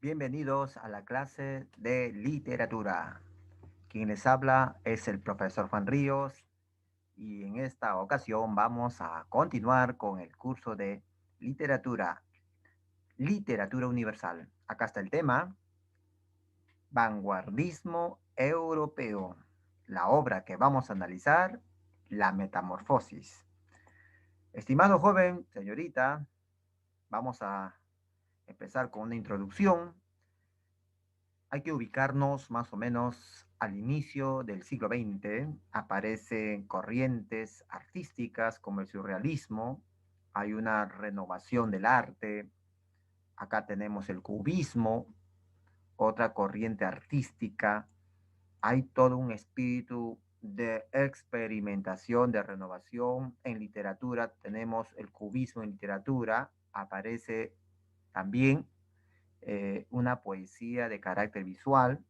Bienvenidos a la clase de literatura. Quien les habla es el profesor Juan Ríos y en esta ocasión vamos a continuar con el curso de literatura, literatura universal. Acá está el tema, vanguardismo europeo. La obra que vamos a analizar, La Metamorfosis. Estimado joven, señorita, vamos a empezar con una introducción. Hay que ubicarnos más o menos al inicio del siglo XX. Aparecen corrientes artísticas como el surrealismo. Hay una renovación del arte. Acá tenemos el cubismo, otra corriente artística. Hay todo un espíritu de experimentación, de renovación. En literatura tenemos el cubismo en literatura. Aparece también una poesía de carácter visual.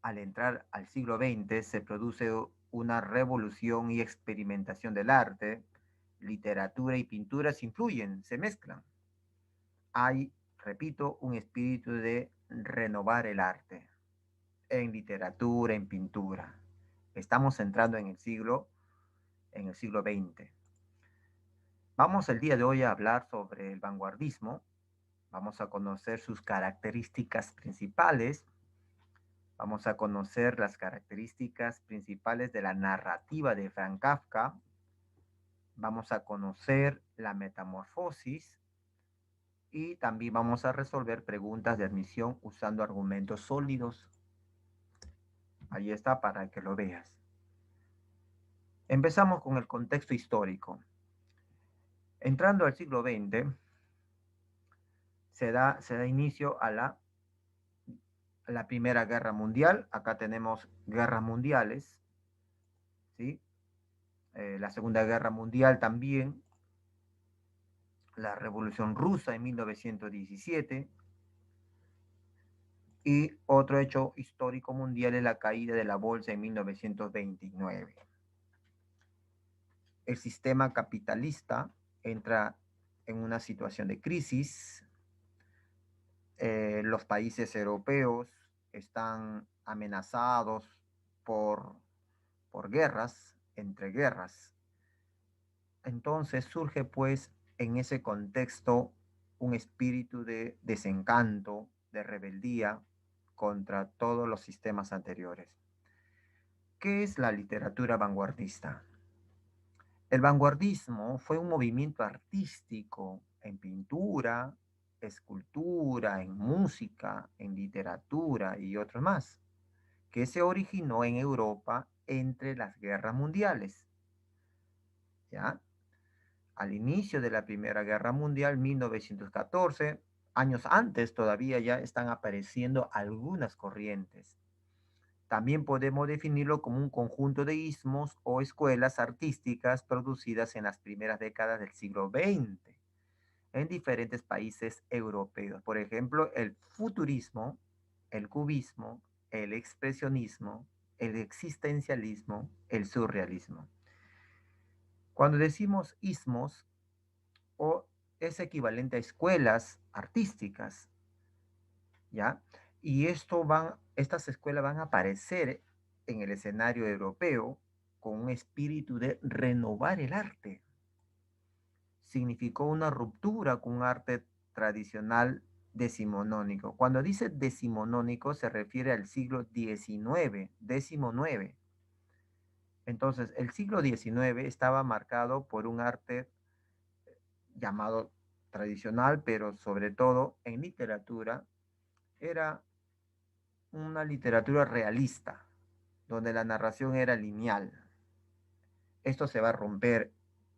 Al entrar al siglo XX se produce una revolución y experimentación del arte. Literatura y pintura se influyen, se mezclan. Hay, repito, un espíritu de renovar el arte en literatura, en pintura. Estamos entrando en el siglo XX. Vamos el día de hoy a hablar sobre el vanguardismo. Vamos a conocer sus características principales. Vamos a conocer las características principales de la narrativa de Franz Kafka. Vamos a conocer la metamorfosis y también vamos a resolver preguntas de admisión usando argumentos sólidos. Ahí está para que lo veas. Empezamos con el contexto histórico. Entrando al siglo XX, se da inicio a la Primera Guerra Mundial. Acá tenemos guerras mundiales, ¿sí? La Segunda Guerra Mundial también, la Revolución Rusa en 1917 y otro hecho histórico mundial es la caída de la bolsa en 1929. El sistema capitalista entra en una situación de crisis. Los países europeos están amenazados por, por guerras, entre guerras. Entonces surge pues en ese contexto un espíritu de desencanto, de rebeldía contra todos los sistemas anteriores. ¿Qué es la literatura vanguardista? El vanguardismo fue un movimiento artístico en pintura, escultura, en música, en literatura y otros más, que se originó en Europa entre las guerras mundiales. ¿Ya? Al inicio de la Primera Guerra Mundial, 1914, años antes todavía ya están apareciendo algunas corrientes. También podemos definirlo como un conjunto de ismos o escuelas artísticas producidas en las primeras décadas del siglo XX en diferentes países europeos. Por ejemplo, el futurismo, el cubismo, el expresionismo, el existencialismo, el surrealismo. Cuando decimos ismos, o es equivalente a escuelas artísticas, ¿ya? Y estas escuelas van a aparecer en el escenario europeo con un espíritu de renovar el arte. Significó una ruptura con un arte tradicional decimonónico. Cuando dice decimonónico se refiere al siglo XIX, XIX. Entonces, el siglo XIX estaba marcado por un arte llamado tradicional, pero sobre todo en literatura, era una literatura realista, donde la narración era lineal. Esto se va a romper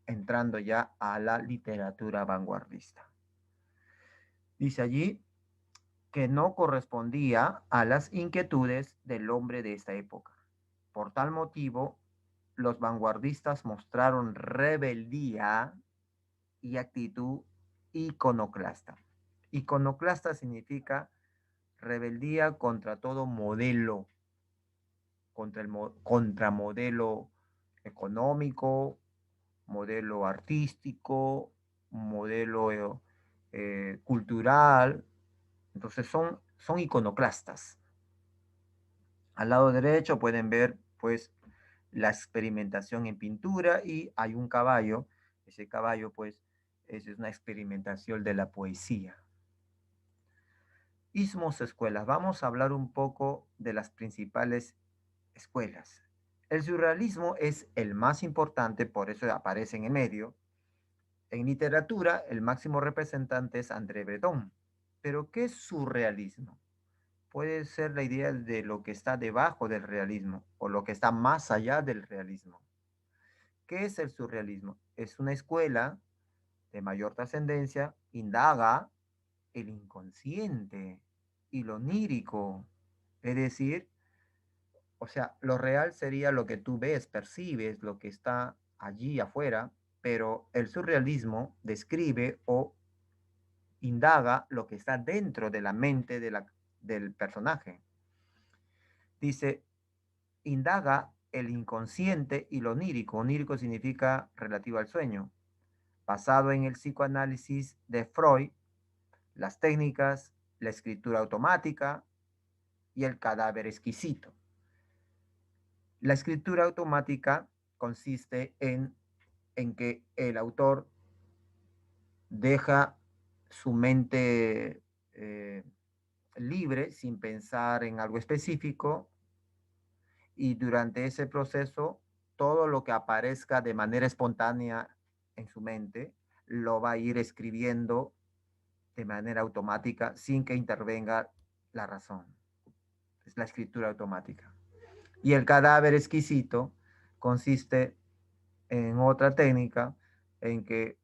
entrando ya a la literatura vanguardista. Dice allí que no correspondía a las inquietudes del hombre de esta época. Por tal motivo, los vanguardistas mostraron rebeldía y actitud iconoclasta. Iconoclasta significa rebeldía contra todo modelo, contra modelo económico, modelo artístico, modelo cultural, Entonces son iconoclastas. Al lado derecho pueden ver pues la experimentación en pintura y hay un caballo. Ese caballo pues es una experimentación de la poesía. Ismos escuelas. Vamos a hablar un poco de las principales escuelas. El surrealismo es el más importante, por eso aparece en el medio. En literatura, el máximo representante es André Breton. Pero, ¿qué es surrealismo? Puede ser la idea de lo que está debajo del realismo o lo que está más allá del realismo. ¿Qué es el surrealismo? Es una escuela de mayor trascendencia, indaga el inconsciente y lo onírico. Es decir, o sea, lo real sería lo que tú ves, percibes, lo que está allí afuera, pero el surrealismo describe o indaga lo que está dentro de la mente del personaje. Dice, indaga el inconsciente y lo onírico. Onírico significa relativo al sueño. Basado en el psicoanálisis de Freud, las técnicas, la escritura automática y el cadáver exquisito. La escritura automática consiste en que el autor deja su mente libre sin pensar en algo específico y durante ese proceso todo lo que aparezca de manera espontánea en su mente lo va a ir escribiendo de manera automática sin que intervenga la razón. Es la escritura automática. Y el cadáver exquisito consiste en otra técnica en que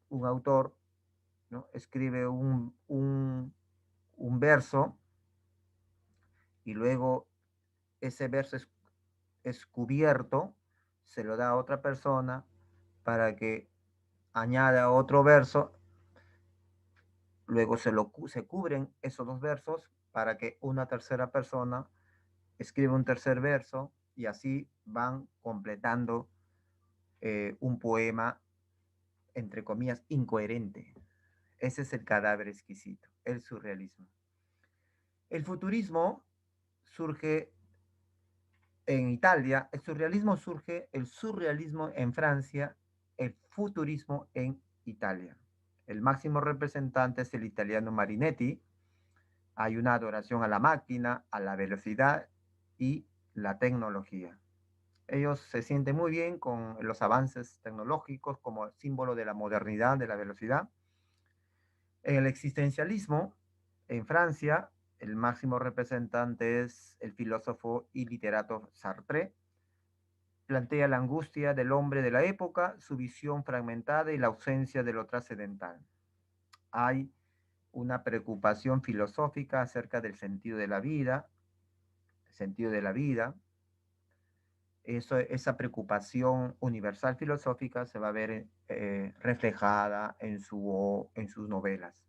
un autor, ¿no?, escribe un verso y luego ese verso es cubierto, se lo da a otra persona para que añada otro verso, luego se cubren esos dos versos para que una tercera persona escriba un tercer verso y así van completando un poema, entre comillas, incoherente. Ese es el cadáver exquisito, el surrealismo. El futurismo surge en Italia, el surrealismo en Francia, el futurismo en Italia. El máximo representante es el italiano Marinetti. Hay una adoración a la máquina, a la velocidad y la tecnología. Ellos se sienten muy bien con los avances tecnológicos como símbolo de la modernidad, de la velocidad. En el existencialismo, en Francia, el máximo representante es el filósofo y literato Sartre. Plantea la angustia del hombre de la época, su visión fragmentada y la ausencia de lo trascendental. Hay una preocupación filosófica acerca del sentido de la vida, el sentido de la vida. Esa preocupación universal filosófica se va a ver reflejada en sus novelas.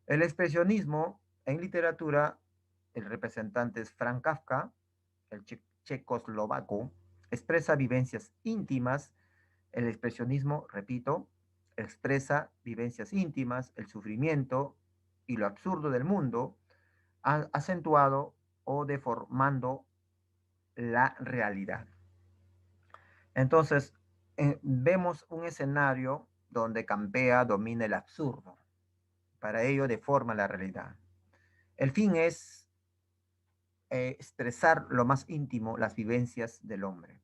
El expresionismo en literatura, el representante es Franz Kafka, el checoslovaco, expresa vivencias íntimas. El expresionismo, repito, expresa vivencias íntimas, el sufrimiento y lo absurdo del mundo, acentuado o deformando la realidad. Entonces, vemos un escenario donde Campea domina el absurdo. Para ello deforma la realidad. El fin es expresar lo más íntimo, las vivencias del hombre.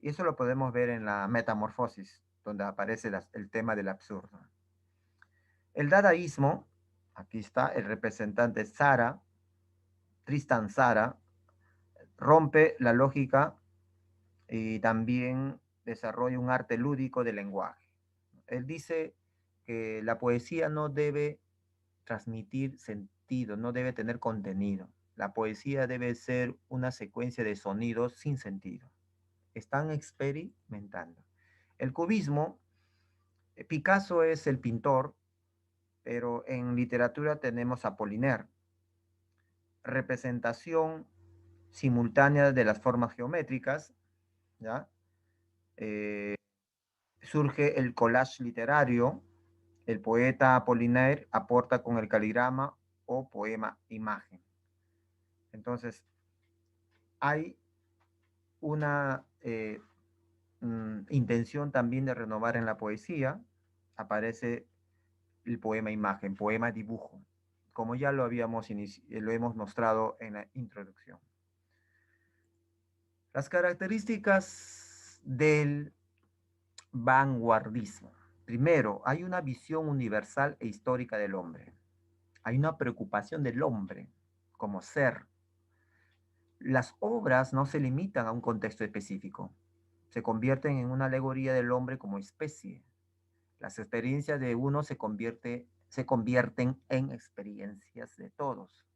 Y eso lo podemos ver en la Metamorfosis, donde aparece el tema del absurdo. El dadaísmo, aquí está el representante Tzara, Tristan Tzara, rompe la lógica y también desarrolla un arte lúdico del lenguaje. Él dice que la poesía no debe transmitir sentido, no debe tener contenido. La poesía debe ser una secuencia de sonidos sin sentido. Están experimentando. El cubismo, Picasso es el pintor, pero en literatura tenemos a Apollinaire. Representación simultánea de las formas geométricas, ¿ya? Surge el collage literario, El poeta Apollinaire aporta con el caligrama o poema imagen. Entonces, hay una intención también de renovar en la poesía. Aparece el poema imagen, poema dibujo, como ya lo hemos mostrado en la introducción. Las características del vanguardismo. Primero, hay una visión universal e histórica del hombre. Hay una preocupación del hombre como ser. Las obras no se limitan a un contexto específico, se convierten en una alegoría del hombre como especie. Las experiencias de uno se convierten en experiencias de todos.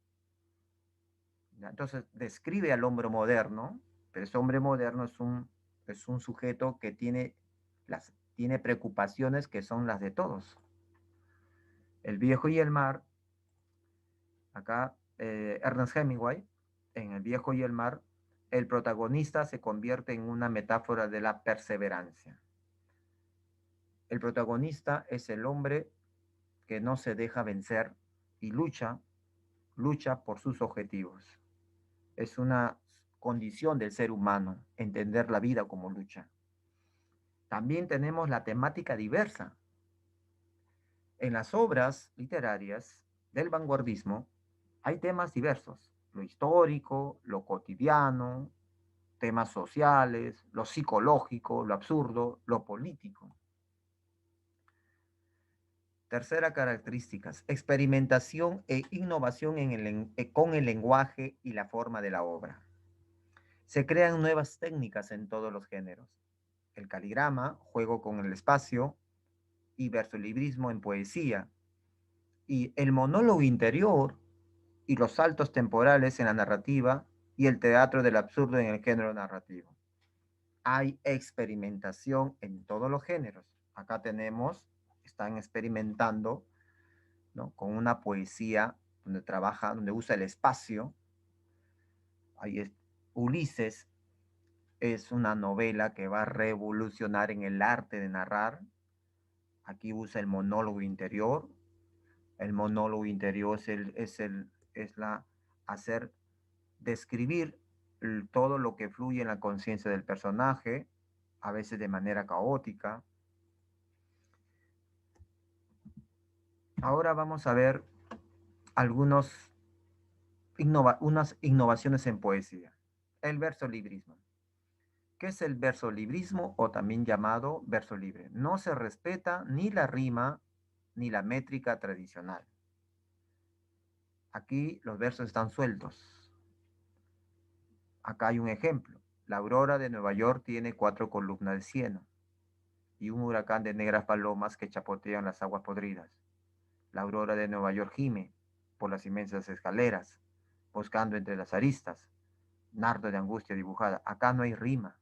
¿Ya? Entonces, describe al hombre moderno, pero ese hombre moderno es un sujeto que tiene preocupaciones que son las de todos. El viejo y el mar, acá Ernest Hemingway, en El viejo y el mar, el protagonista se convierte en una metáfora de la perseverancia. El protagonista es el hombre que no se deja vencer y lucha por sus objetivos. Es una condición del ser humano entender la vida como lucha. También tenemos la temática diversa. En las obras literarias del vanguardismo hay temas diversos, lo histórico, lo cotidiano, temas sociales, lo psicológico, lo absurdo, lo político. Tercera característica, experimentación e innovación con el lenguaje y la forma de la obra. Se crean nuevas técnicas en todos los géneros. El caligrama, juego con el espacio, y versolibrismo en poesía, y el monólogo interior y los saltos temporales en la narrativa y el teatro del absurdo en el género narrativo. Hay experimentación en todos los géneros. Acá están experimentando, ¿no?, con una poesía donde usa el espacio. Ahí es, Ulises es una novela que va a revolucionar en el arte de narrar. Aquí usa el monólogo interior. El monólogo interior hacer describir todo lo que fluye en la conciencia del personaje, a veces de manera caótica. Ahora vamos a ver unas innovaciones en poesía. El versolibrismo. ¿Qué es el versolibrismo o también llamado verso libre? No se respeta ni la rima ni la métrica tradicional. Aquí los versos están sueltos. Acá hay un ejemplo. La aurora de Nueva York tiene 4 columnas de cieno y un huracán de negras palomas que chapotean las aguas podridas. La aurora de Nueva York gime por las inmensas escaleras, buscando entre las aristas, nardo de angustia dibujada. Acá no hay rima.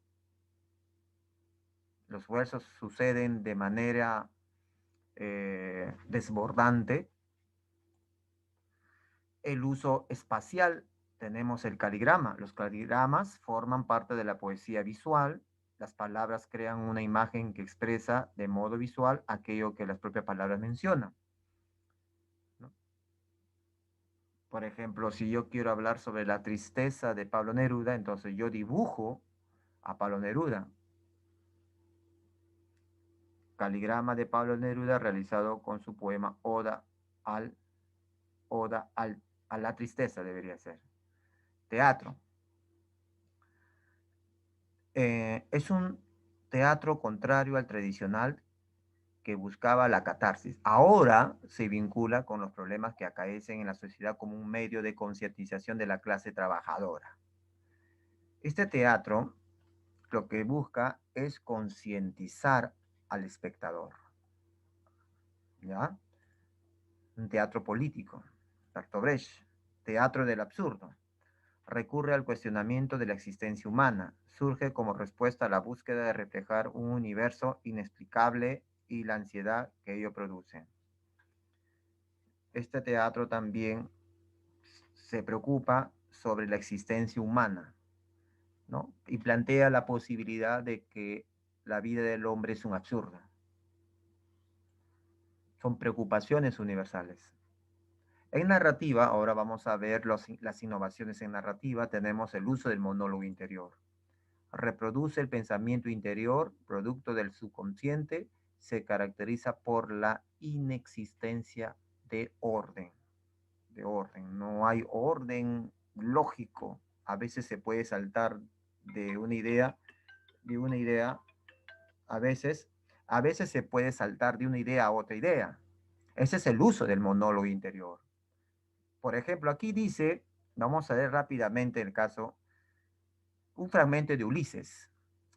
Los versos suceden de manera desbordante. El uso espacial, tenemos el caligrama. Los caligramas forman parte de la poesía visual. Las palabras crean una imagen que expresa de modo visual aquello que las propias palabras mencionan, ¿no? Por ejemplo, si yo quiero hablar sobre la tristeza de Pablo Neruda, entonces yo dibujo a Pablo Neruda. Caligrama de Pablo Neruda realizado con su poema a la tristeza, debería ser. Teatro. Es un teatro contrario al tradicional que buscaba la catarsis. Ahora se vincula con los problemas que acaecen en la sociedad como un medio de concientización de la clase trabajadora. Este teatro lo que busca es concientizar al espectador, ¿ya? Un teatro político, Bertolt Brecht, teatro del absurdo. Recurre al cuestionamiento de la existencia humana, surge como respuesta a la búsqueda de reflejar un universo inexplicable y la ansiedad que ello produce. Este teatro también se preocupa sobre la existencia humana, ¿no? Y plantea la posibilidad de que la vida del hombre es un absurdo. son preocupaciones universales. En narrativa, ahora vamos a ver las innovaciones en narrativa. Tenemos el uso del monólogo interior. Reproduce el pensamiento interior, producto del subconsciente, se caracteriza por la inexistencia de orden. De orden, no hay orden lógico. A veces se puede saltar de una idea, de una idea, a veces, a veces se puede saltar de una idea a otra idea. Ese es el uso del monólogo interior. Por ejemplo, aquí dice, vamos a ver rápidamente el caso, un fragmento de Ulises.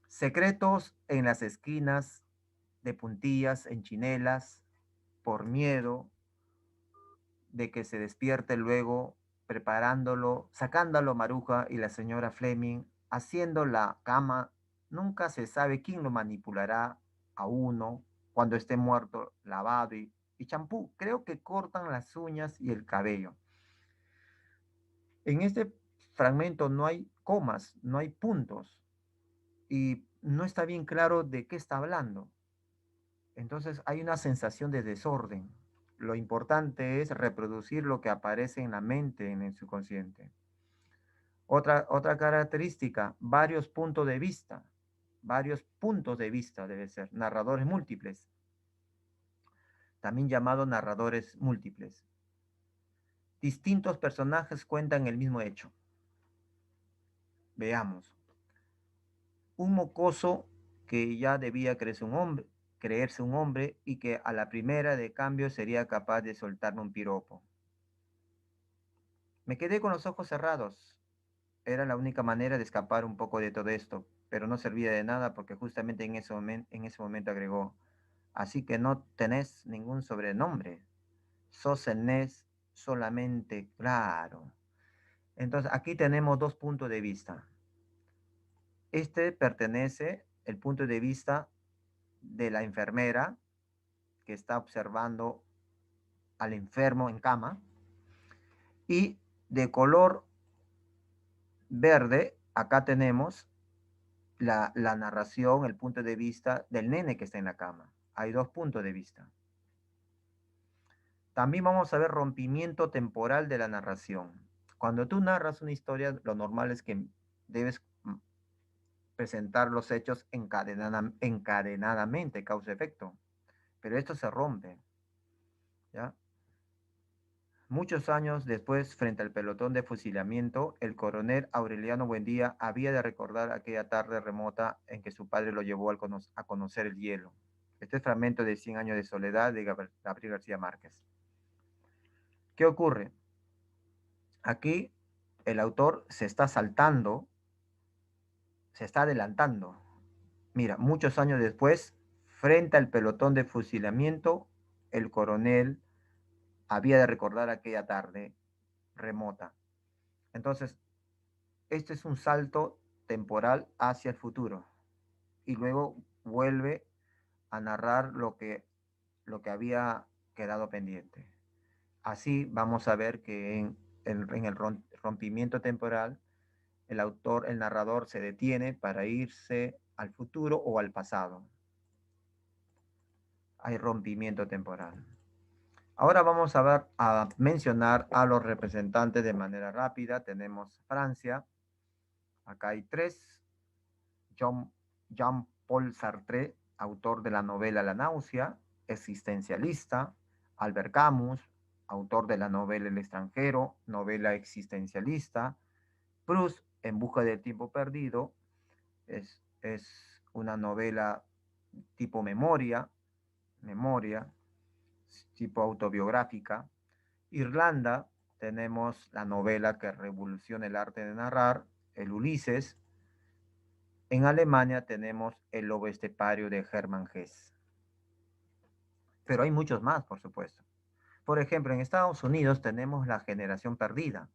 Secretos en las esquinas de puntillas, en chinelas, por miedo de que se despierte luego, preparándolo, sacándolo Maruja y la señora Fleming, haciendo la cama. Nunca se sabe quién lo manipulará a uno cuando esté muerto, lavado y champú. Creo que cortan las uñas y el cabello. En este fragmento no hay comas, no hay puntos y no está bien claro de qué está hablando. Entonces hay una sensación de desorden. Lo importante es reproducir lo que aparece en la mente, en el subconsciente. Otra característica, varios puntos de vista debe ser, narradores múltiples, también llamados narradores múltiples. Distintos personajes cuentan el mismo hecho. Veamos. Un mocoso que ya debía creerse un hombre y que a la primera de cambio sería capaz de soltarme un piropo. Me quedé con los ojos cerrados. Era la única manera de escapar un poco de todo esto, pero no servía de nada porque justamente en ese momento agregó, así que no tenés ningún sobrenombre, sos el Nes solamente claro. Entonces aquí tenemos dos puntos de vista. Este pertenece, el punto de vista de la enfermera que está observando al enfermo en cama, y de color verde, acá tenemos la narración, el punto de vista del nene que está en la cama. Hay dos puntos de vista. También vamos a ver rompimiento temporal de la narración. Cuando tú narras una historia, lo normal es que debes presentar los hechos encadenadamente, causa-efecto. Pero esto se rompe, ¿ya? Muchos años después, frente al pelotón de fusilamiento, el coronel Aureliano Buendía había de recordar aquella tarde remota en que su padre lo llevó a conocer el hielo. Este es fragmento de 100 años de soledad de Gabriel García Márquez. ¿Qué ocurre? Aquí el autor se está saltando, se está adelantando. Mira, muchos años después, frente al pelotón de fusilamiento, el coronel había de recordar aquella tarde remota. Entonces, este es un salto temporal hacia el futuro y luego vuelve a narrar lo que había quedado pendiente. Así vamos a ver que en el rompimiento temporal, el narrador se detiene para irse al futuro o al pasado. Hay rompimiento temporal. Ahora vamos a mencionar a los representantes de manera rápida. Tenemos Francia. Acá hay tres. Jean-Paul Sartre, autor de la novela La náusea, existencialista. Albert Camus, autor de la novela El extranjero, novela existencialista. Proust, En busca del tiempo perdido, es una novela tipo memoria, tipo autobiográfica. Irlanda, tenemos la novela que revoluciona el arte de narrar, el Ulises. En Alemania tenemos El lobo estepario de Hermann Hesse. Pero hay muchos más, por supuesto. Por ejemplo, en Estados Unidos tenemos La generación perdida.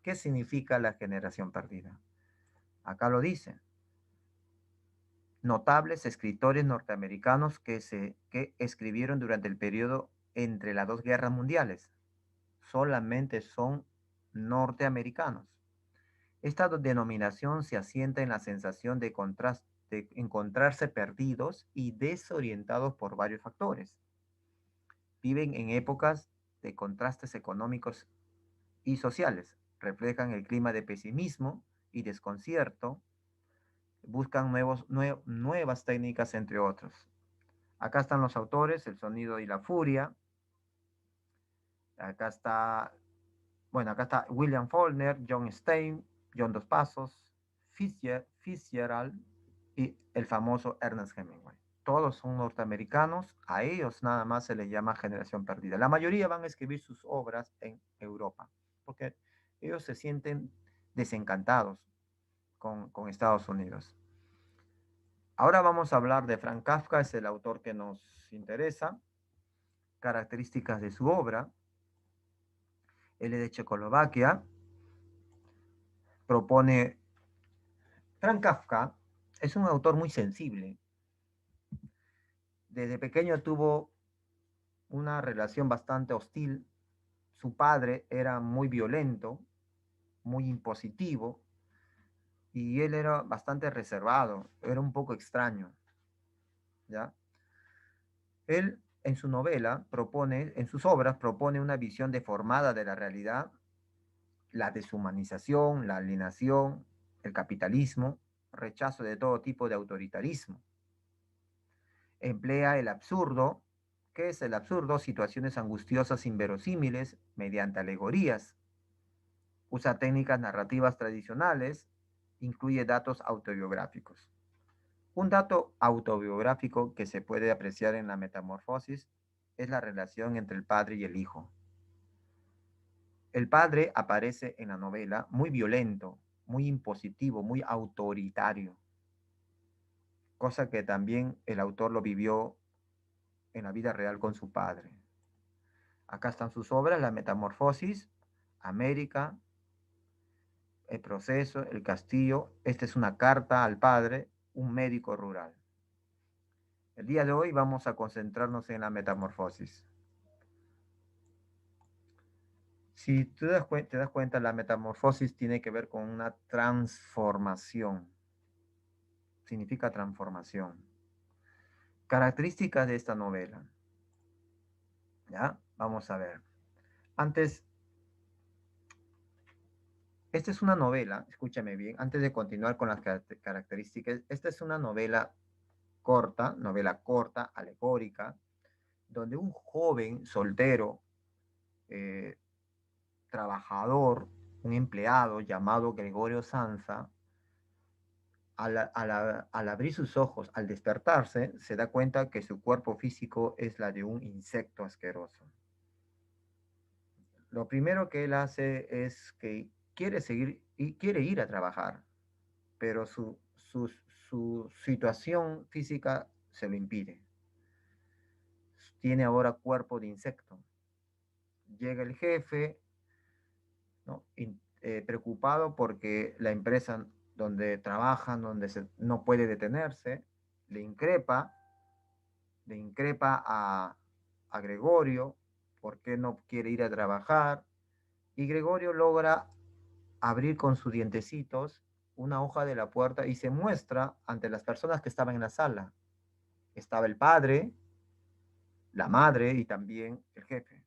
¿Qué significa la generación perdida? Acá lo dice. Notables escritores norteamericanos que escribieron durante el periodo entre las dos guerras mundiales. Solamente son norteamericanos. Esta denominación se asienta en la sensación de encontrarse perdidos y desorientados por varios factores. Viven en épocas de contrastes económicos y sociales. Reflejan el clima de pesimismo y desconcierto. Buscan nuevas técnicas, entre otros. Acá están los autores, El sonido y la furia. Acá está, bueno, acá está William Faulkner, John Stein, John Dos Passos, Fitzgerald y el famoso Ernest Hemingway. Todos son norteamericanos, a ellos nada más se les llama generación perdida. La mayoría van a escribir sus obras en Europa, porque ellos se sienten desencantados con Estados Unidos. Ahora vamos a hablar de Franz Kafka, es el autor que nos interesa, características de su obra. Él es de Checoslovaquia, propone... Franz Kafka es un autor muy sensible. Desde pequeño tuvo una relación bastante hostil. Su padre era muy violento, muy impositivo, y él era bastante reservado, era un poco extraño, ¿ya? Él en su novela propone, en sus obras propone una visión deformada de la realidad, la deshumanización, la alienación, el capitalismo, rechazo de todo tipo de autoritarismo. Emplea el absurdo. ¿Qué es el absurdo? Situaciones angustiosas inverosímiles mediante alegorías. Usa técnicas narrativas tradicionales, incluye datos autobiográficos. Un dato autobiográfico que se puede apreciar en la Metamorfosis es la relación entre el padre y el hijo. El padre aparece en la novela muy violento, muy impositivo, muy autoritario, cosa que también el autor lo vivió en la vida real con su padre. Acá están sus obras: La Metamorfosis, América, El Proceso, El Castillo. Esta es una carta al padre, un médico rural. El día de hoy vamos a concentrarnos en la Metamorfosis. Si te das cuenta, la metamorfosis tiene que ver con una transformación. Significa transformación. Características de esta novela. ¿Ya? Vamos a ver. Antes, esta es una novela, escúchame bien, antes de continuar con las características, esta es una novela corta, alegórica, donde un joven soltero, eh, trabajador, un empleado llamado Gregorio Sanza, al abrir sus ojos, al despertarse, se da cuenta que su cuerpo físico es la de un insecto asqueroso. Lo primero que él hace es que quiere seguir y quiere ir a trabajar, pero su situación física se lo impide. Tiene ahora cuerpo de insecto. Llega el jefe, ¿no? Preocupado porque la empresa donde trabajan, no puede detenerse, le increpa, a Gregorio por qué no quiere ir a trabajar, y Gregorio logra abrir con sus dientecitos una hoja de la puerta y se muestra ante las personas que estaban en la sala. Estaba el padre, la madre y también el jefe.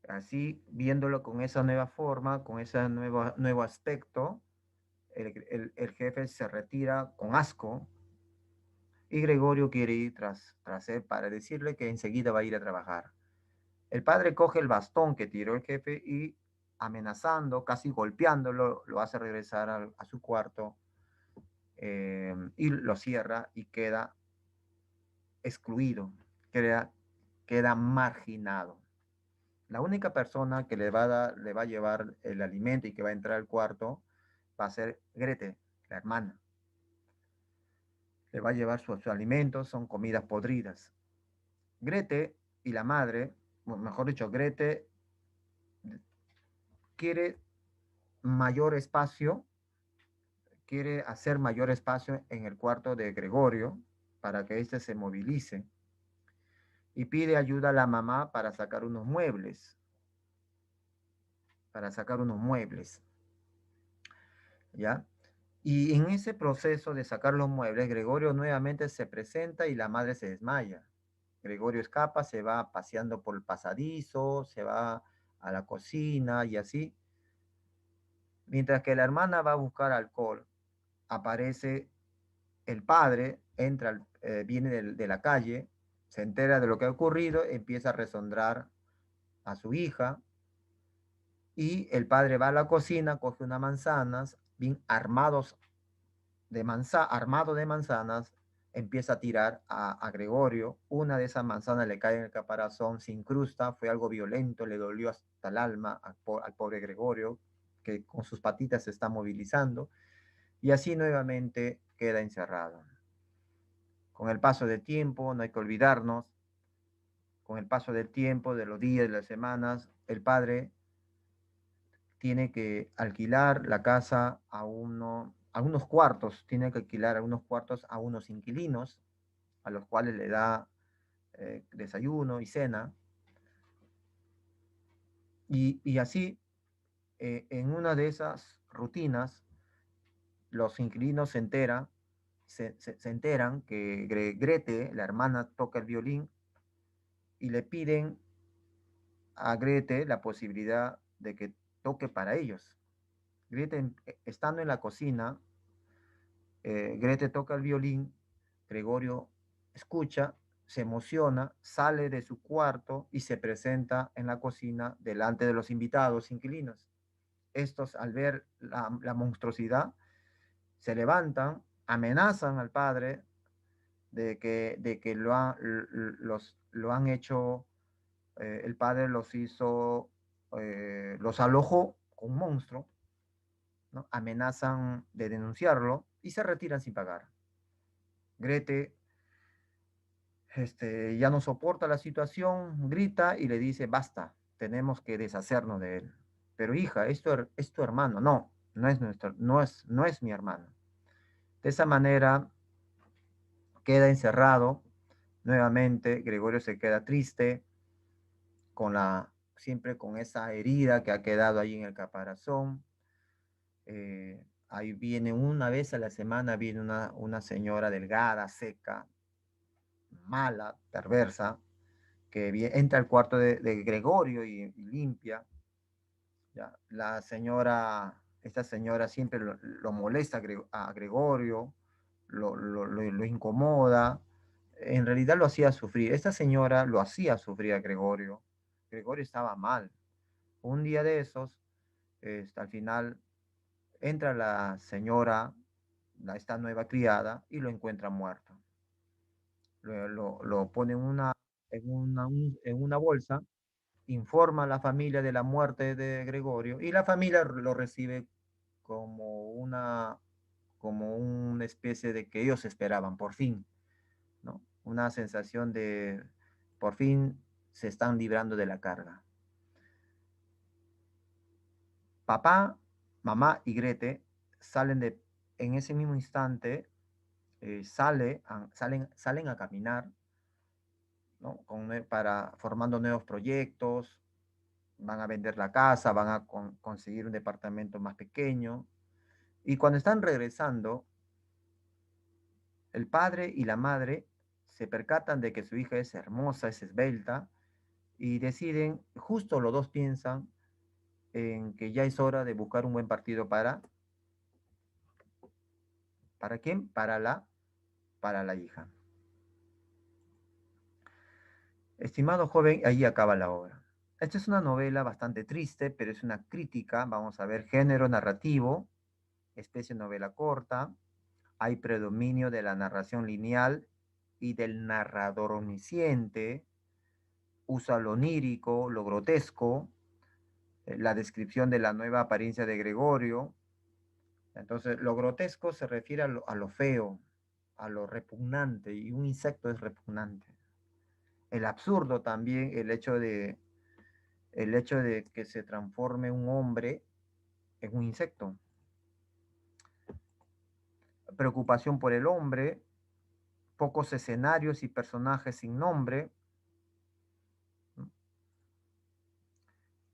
Así, viéndolo con esa nueva forma, con ese nuevo aspecto, el jefe se retira con asco y Gregorio quiere ir tras él para decirle que enseguida va a ir a trabajar. El padre coge el bastón que tiró el jefe y, amenazando, casi golpeándolo, lo hace regresar a su cuarto, y lo cierra y queda excluido, queda marginado. La única persona que le va a llevar el alimento y que va a entrar al cuarto va a ser Grete, la hermana. Le va a llevar sus alimentos, son comidas podridas. Grete y la madre, mejor dicho, Grete quiere mayor espacio, quiere hacer mayor espacio en el cuarto de Gregorio para que éste se movilice y pide ayuda a la mamá para sacar unos muebles, ¿ya? Y en ese proceso de sacar los muebles, Gregorio nuevamente se presenta y la madre se desmaya. Gregorio escapa, se va paseando por el pasadizo, se va a la cocina y así. Mientras que la hermana va a buscar alcohol, aparece el padre, entra, viene de la calle, se entera de lo que ha ocurrido, empieza a resondrar a su hija y el padre va a la cocina, coge unas manzanas, bien armado de manzanas, empieza a tirar a Gregorio. Una de esas manzanas le cae en el caparazón, se incrusta, fue algo violento, le dolió hasta el alma al pobre Gregorio, que con sus patitas se está movilizando, y así nuevamente queda encerrado. Con el paso del tiempo, no hay que olvidarnos, con el paso del tiempo, de los días, de las semanas, el padre tiene que alquilar la casa a unos cuartos, tiene que alquilar a unos cuartos a unos inquilinos, a los cuales le da desayuno y cena, y así, en una de esas rutinas, los inquilinos se enteran que Grete, la hermana, toca el violín y le piden a Grete la posibilidad de que toque para ellos. Grete, estando en la cocina, Grete toca el violín, Gregorio escucha, se emociona, sale de su cuarto y se presenta en la cocina delante de los invitados inquilinos. Estos, al ver la monstruosidad, se levantan, amenazan al padre de que lo han hecho, el padre los hizo, los alojó con un monstruo, ¿no? Amenazan de denunciarlo y se retiran sin pagar. Grete ya no soporta la situación, grita y le dice, basta, tenemos que deshacernos de él. Pero hija, esto es tu hermano. No, no es mi hermano. De esa manera queda encerrado. Nuevamente, Gregorio se queda triste, siempre con esa herida que ha quedado ahí en el caparazón. Ahí viene una vez a la semana, viene una señora delgada, seca, mala, perversa, que entra al cuarto de Gregorio y limpia. ¿Ya? Esta señora siempre lo molesta a Gregorio, lo incomoda. En realidad lo hacía sufrir. Esta señora lo hacía sufrir a Gregorio. Gregorio estaba mal. Un día de esos, al final, entra la señora, esta nueva criada, y lo encuentra muerto. Lo pone en una bolsa, informa a la familia de la muerte de Gregorio y la familia lo recibe como una especie de que ellos esperaban, por fin, ¿no? Una sensación de por fin se están librando de la carga. Papá, mamá y Grete en ese mismo instante, salen a caminar, ¿no? Formando nuevos proyectos, van a vender la casa, van a conseguir un departamento más pequeño. Y cuando están regresando, el padre y la madre se percatan de que su hija es hermosa, es esbelta, y deciden, justo los dos piensan en que ya es hora de buscar un buen partido ¿para quién? Para la hija. Estimado joven, ahí acaba la obra. Esta es una novela bastante triste, pero es una crítica, vamos a ver, género narrativo, especie novela corta, hay predominio de la narración lineal y del narrador omnisciente, usa lo onírico, lo grotesco, la descripción de la nueva apariencia de Gregorio. Entonces, lo grotesco se refiere a lo feo, a lo repugnante, y un insecto es repugnante. El absurdo también, el hecho de que se transforme un hombre en un insecto. Preocupación por el hombre, pocos escenarios y personajes sin nombre,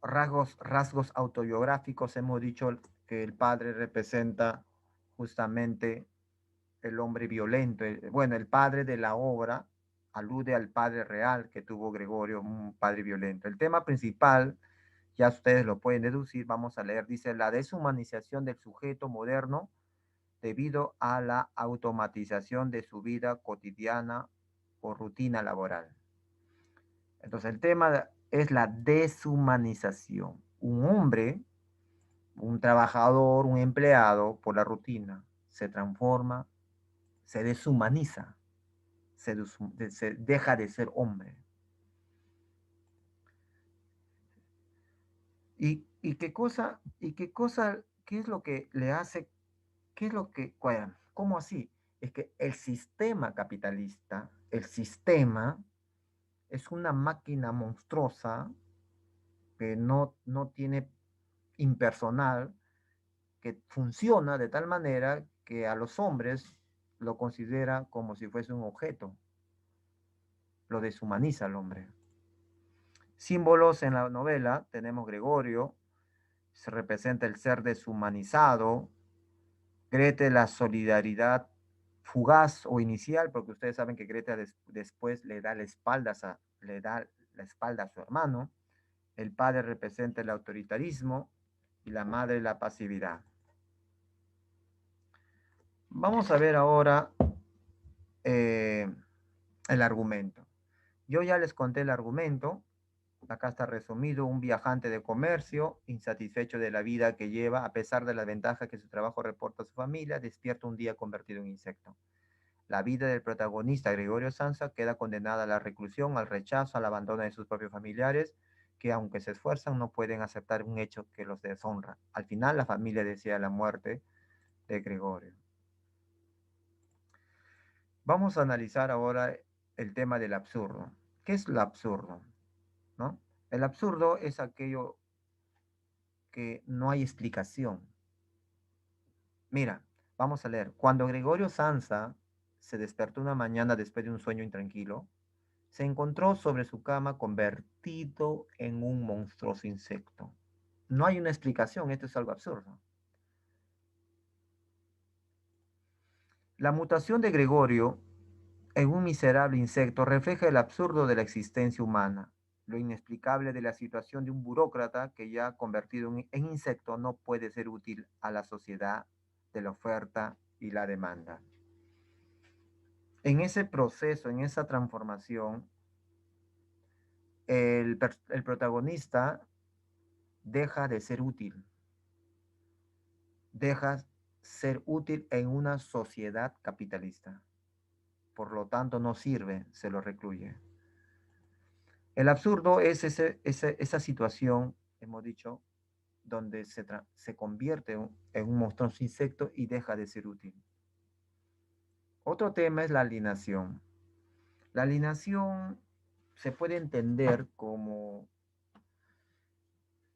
rasgos autobiográficos. Hemos dicho que el padre representa justamente el hombre violento, el padre de la obra alude al padre real que tuvo Gregorio, un padre violento. El tema principal, ya ustedes lo pueden deducir, vamos a leer, dice, la deshumanización del sujeto moderno debido a la automatización de su vida cotidiana o rutina laboral. Entonces, el tema es la deshumanización. Un hombre, un trabajador, un empleado, por la rutina, se transforma, se deshumaniza, se deja de ser hombre. ¿Y qué es lo que le hace, qué es lo que, cómo así? Es que el sistema capitalista, el sistema es una máquina monstruosa que no tiene impersonal, que funciona de tal manera que a los hombres lo considera como si fuese un objeto, lo deshumaniza al hombre. Símbolos en la novela tenemos Gregorio, se representa el ser deshumanizado, Grete la solidaridad fugaz o inicial, porque ustedes saben que Greta después le da la espalda a su hermano, el padre representa el autoritarismo y la madre la pasividad. Vamos a ver ahora eh, el argumento. Yo ya les conté el argumento. Acá está resumido: un viajante de comercio, insatisfecho de la vida que lleva, a pesar de la ventaja que su trabajo reporta a su familia, despierta un día convertido en insecto. La vida del protagonista, Gregorio Sansa, queda condenada a la reclusión, al rechazo, al abandono de sus propios familiares, que aunque se esfuerzan no pueden aceptar un hecho que los deshonra. Al final la familia desea la muerte de Gregorio. Vamos a analizar ahora el tema del absurdo. ¿Qué es lo absurdo? ¿No? El absurdo es aquello que no hay explicación. Mira, vamos a leer. Cuando Gregorio Sansa se despertó una mañana después de un sueño intranquilo, se encontró sobre su cama convertido en un monstruoso insecto. No hay una explicación, esto es algo absurdo. La mutación de Gregorio en un miserable insecto refleja el absurdo de la existencia humana, lo inexplicable de la situación de un burócrata que ya convertido en insecto no puede ser útil a la sociedad de la oferta y la demanda. En ese proceso, en esa transformación, el protagonista deja de ser útil, deja ser útil en una sociedad capitalista. Por lo tanto, no sirve, se lo recluye. El absurdo es esa situación, hemos dicho, donde se convierte en un monstruoso insecto y deja de ser útil. Otro tema es la alienación. La alienación se puede entender como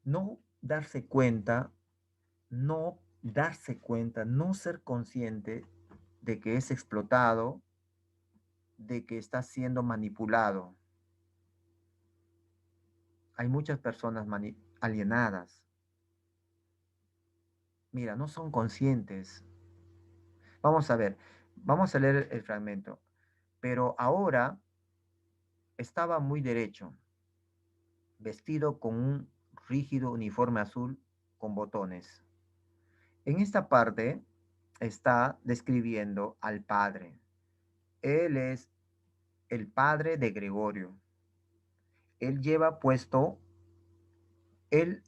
no darse cuenta, no ser consciente de que es explotado, de que está siendo manipulado. Hay muchas personas alienadas. Mira, no son conscientes. Vamos a ver, vamos a leer el fragmento. Pero ahora estaba muy derecho, vestido con un rígido uniforme azul con botones. En esta parte está describiendo al padre. Él es el padre de Gregorio. Él lleva puesto, él,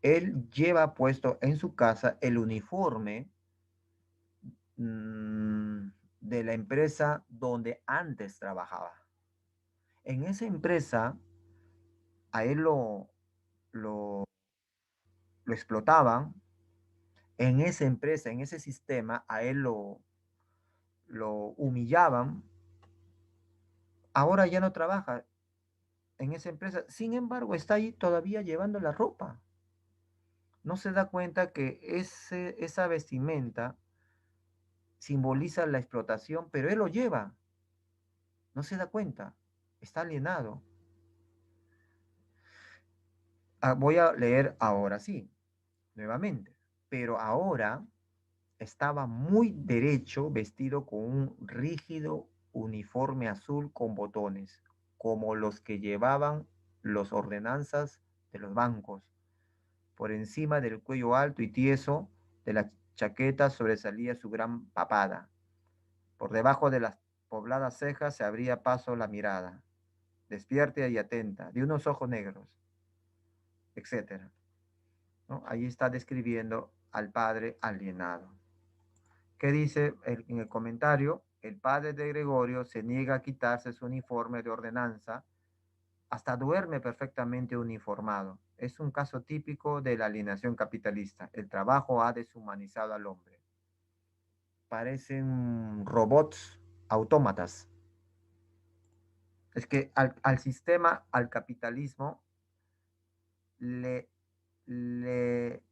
él lleva puesto en su casa el uniforme de la empresa donde antes trabajaba. En esa empresa a él lo, lo explotaban, en esa empresa, en ese sistema, a él lo humillaban. Ahora ya no trabaja en esa empresa, sin embargo está ahí todavía llevando la ropa. No se da cuenta que esa vestimenta simboliza la explotación, pero él lo lleva. No se da cuenta, está alienado. Voy a leer ahora sí, nuevamente. Pero ahora estaba muy derecho, vestido con un rígido uniforme azul con botones, como los que llevaban los ordenanzas de los bancos. Por encima del cuello alto y tieso de la chaqueta sobresalía su gran papada. Por debajo de las pobladas cejas se abría paso la mirada, despierta y atenta, de unos ojos negros, etcétera, ¿no? Ahí está describiendo al padre alienado. ¿Qué dice en el comentario? El padre de Gregorio se niega a quitarse su uniforme de ordenanza, hasta duerme perfectamente uniformado. Es un caso típico de la alienación capitalista. El trabajo ha deshumanizado al hombre. Parecen robots, autómatas. Es que al sistema, al capitalismo, le, le,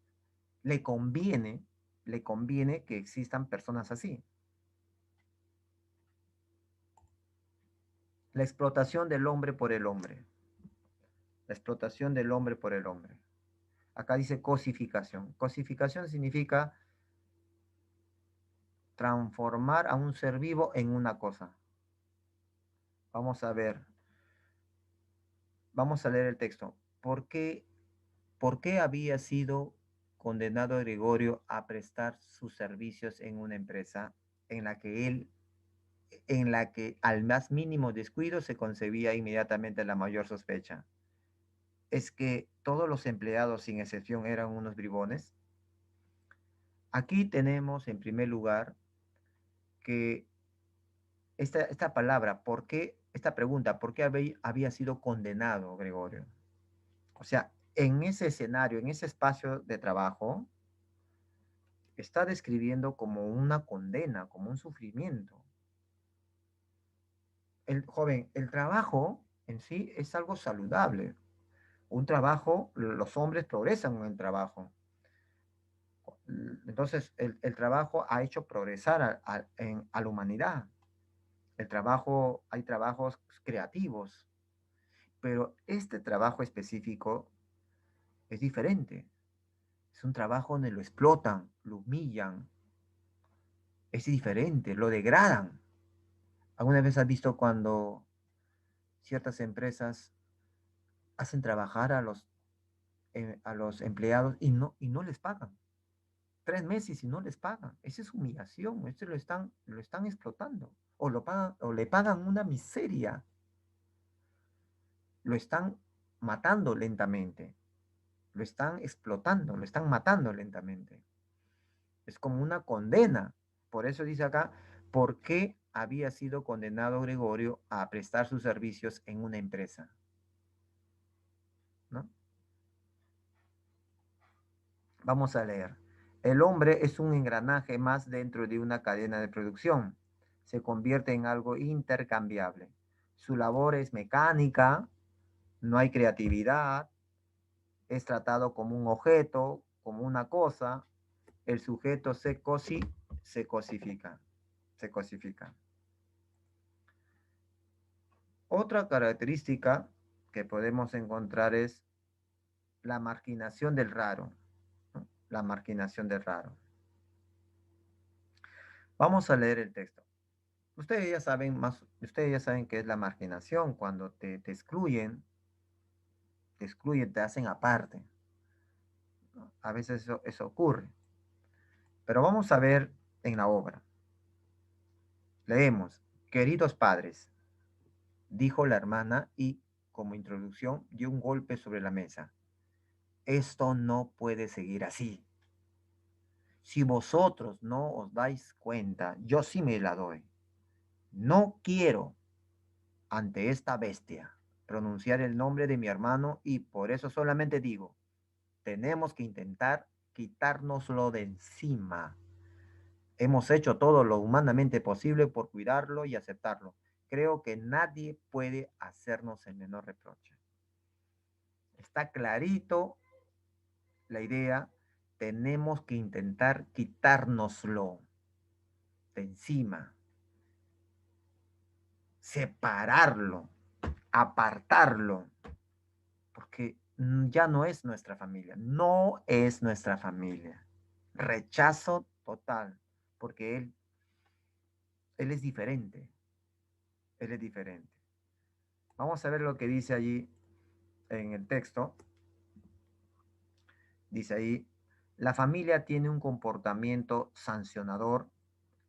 le conviene, le conviene que existan personas así. La explotación del hombre por el hombre. La explotación del hombre por el hombre. Acá dice cosificación. Cosificación significa transformar a un ser vivo en una cosa. Vamos a ver. Vamos a leer el texto. Por qué había sido condenado Gregorio a prestar sus servicios en una empresa en la que en la que al más mínimo descuido se concebía inmediatamente la mayor sospecha? ¿Es que todos los empleados, sin excepción, eran unos bribones? Aquí tenemos, en primer lugar, que esta palabra, ¿por qué? Esta pregunta, ¿por qué había sido condenado Gregorio? O sea, en ese escenario, en ese espacio de trabajo, está describiendo como una condena, como un sufrimiento. El joven, el trabajo en sí es algo saludable. Un trabajo, los hombres progresan en el trabajo. Entonces, el trabajo ha hecho progresar a la humanidad. El trabajo, hay trabajos creativos, pero este trabajo específico es diferente. Es un trabajo donde lo explotan, lo humillan, es diferente, lo degradan. ¿Alguna vez has visto cuando ciertas empresas hacen trabajar a los empleados y no les pagan? 3 meses y no les pagan. Esa es humillación, esto lo están explotando. O lo pagan, o le pagan una miseria. Lo están matando lentamente. Lo están explotando, lo están matando lentamente. Es como una condena. Por eso dice acá, ¿por qué había sido condenado Gregorio a prestar sus servicios en una empresa? ¿No? Vamos a leer. El hombre es un engranaje más dentro de una cadena de producción. Se convierte en algo intercambiable. Su labor es mecánica, no hay creatividad, es tratado como un objeto, como una cosa. El sujeto se cosifica, se cosifica. Otra característica que podemos encontrar es la marginación del raro, ¿no? La marginación del raro. Vamos a leer el texto. Ustedes ya saben qué es la marginación, cuando te excluyen, te hacen aparte, ¿no? A veces eso ocurre. Pero vamos a ver en la obra. Leemos, queridos padres, dijo la hermana y, como introducción, dio un golpe sobre la mesa. Esto no puede seguir así. Si vosotros no os dais cuenta, yo sí me la doy. No quiero, ante esta bestia, pronunciar el nombre de mi hermano y por eso solamente digo, tenemos que intentar quitárnoslo de encima. Hemos hecho todo lo humanamente posible por cuidarlo y aceptarlo. Creo que nadie puede hacernos el menor reproche. Está clarito la idea, tenemos que intentar quitárnoslo de encima, separarlo, apartarlo, porque ya no es nuestra familia, no es nuestra familia. Rechazo total, porque él es diferente. Él es diferente. Vamos a ver lo que dice allí en el texto. Dice ahí, la familia tiene un comportamiento sancionador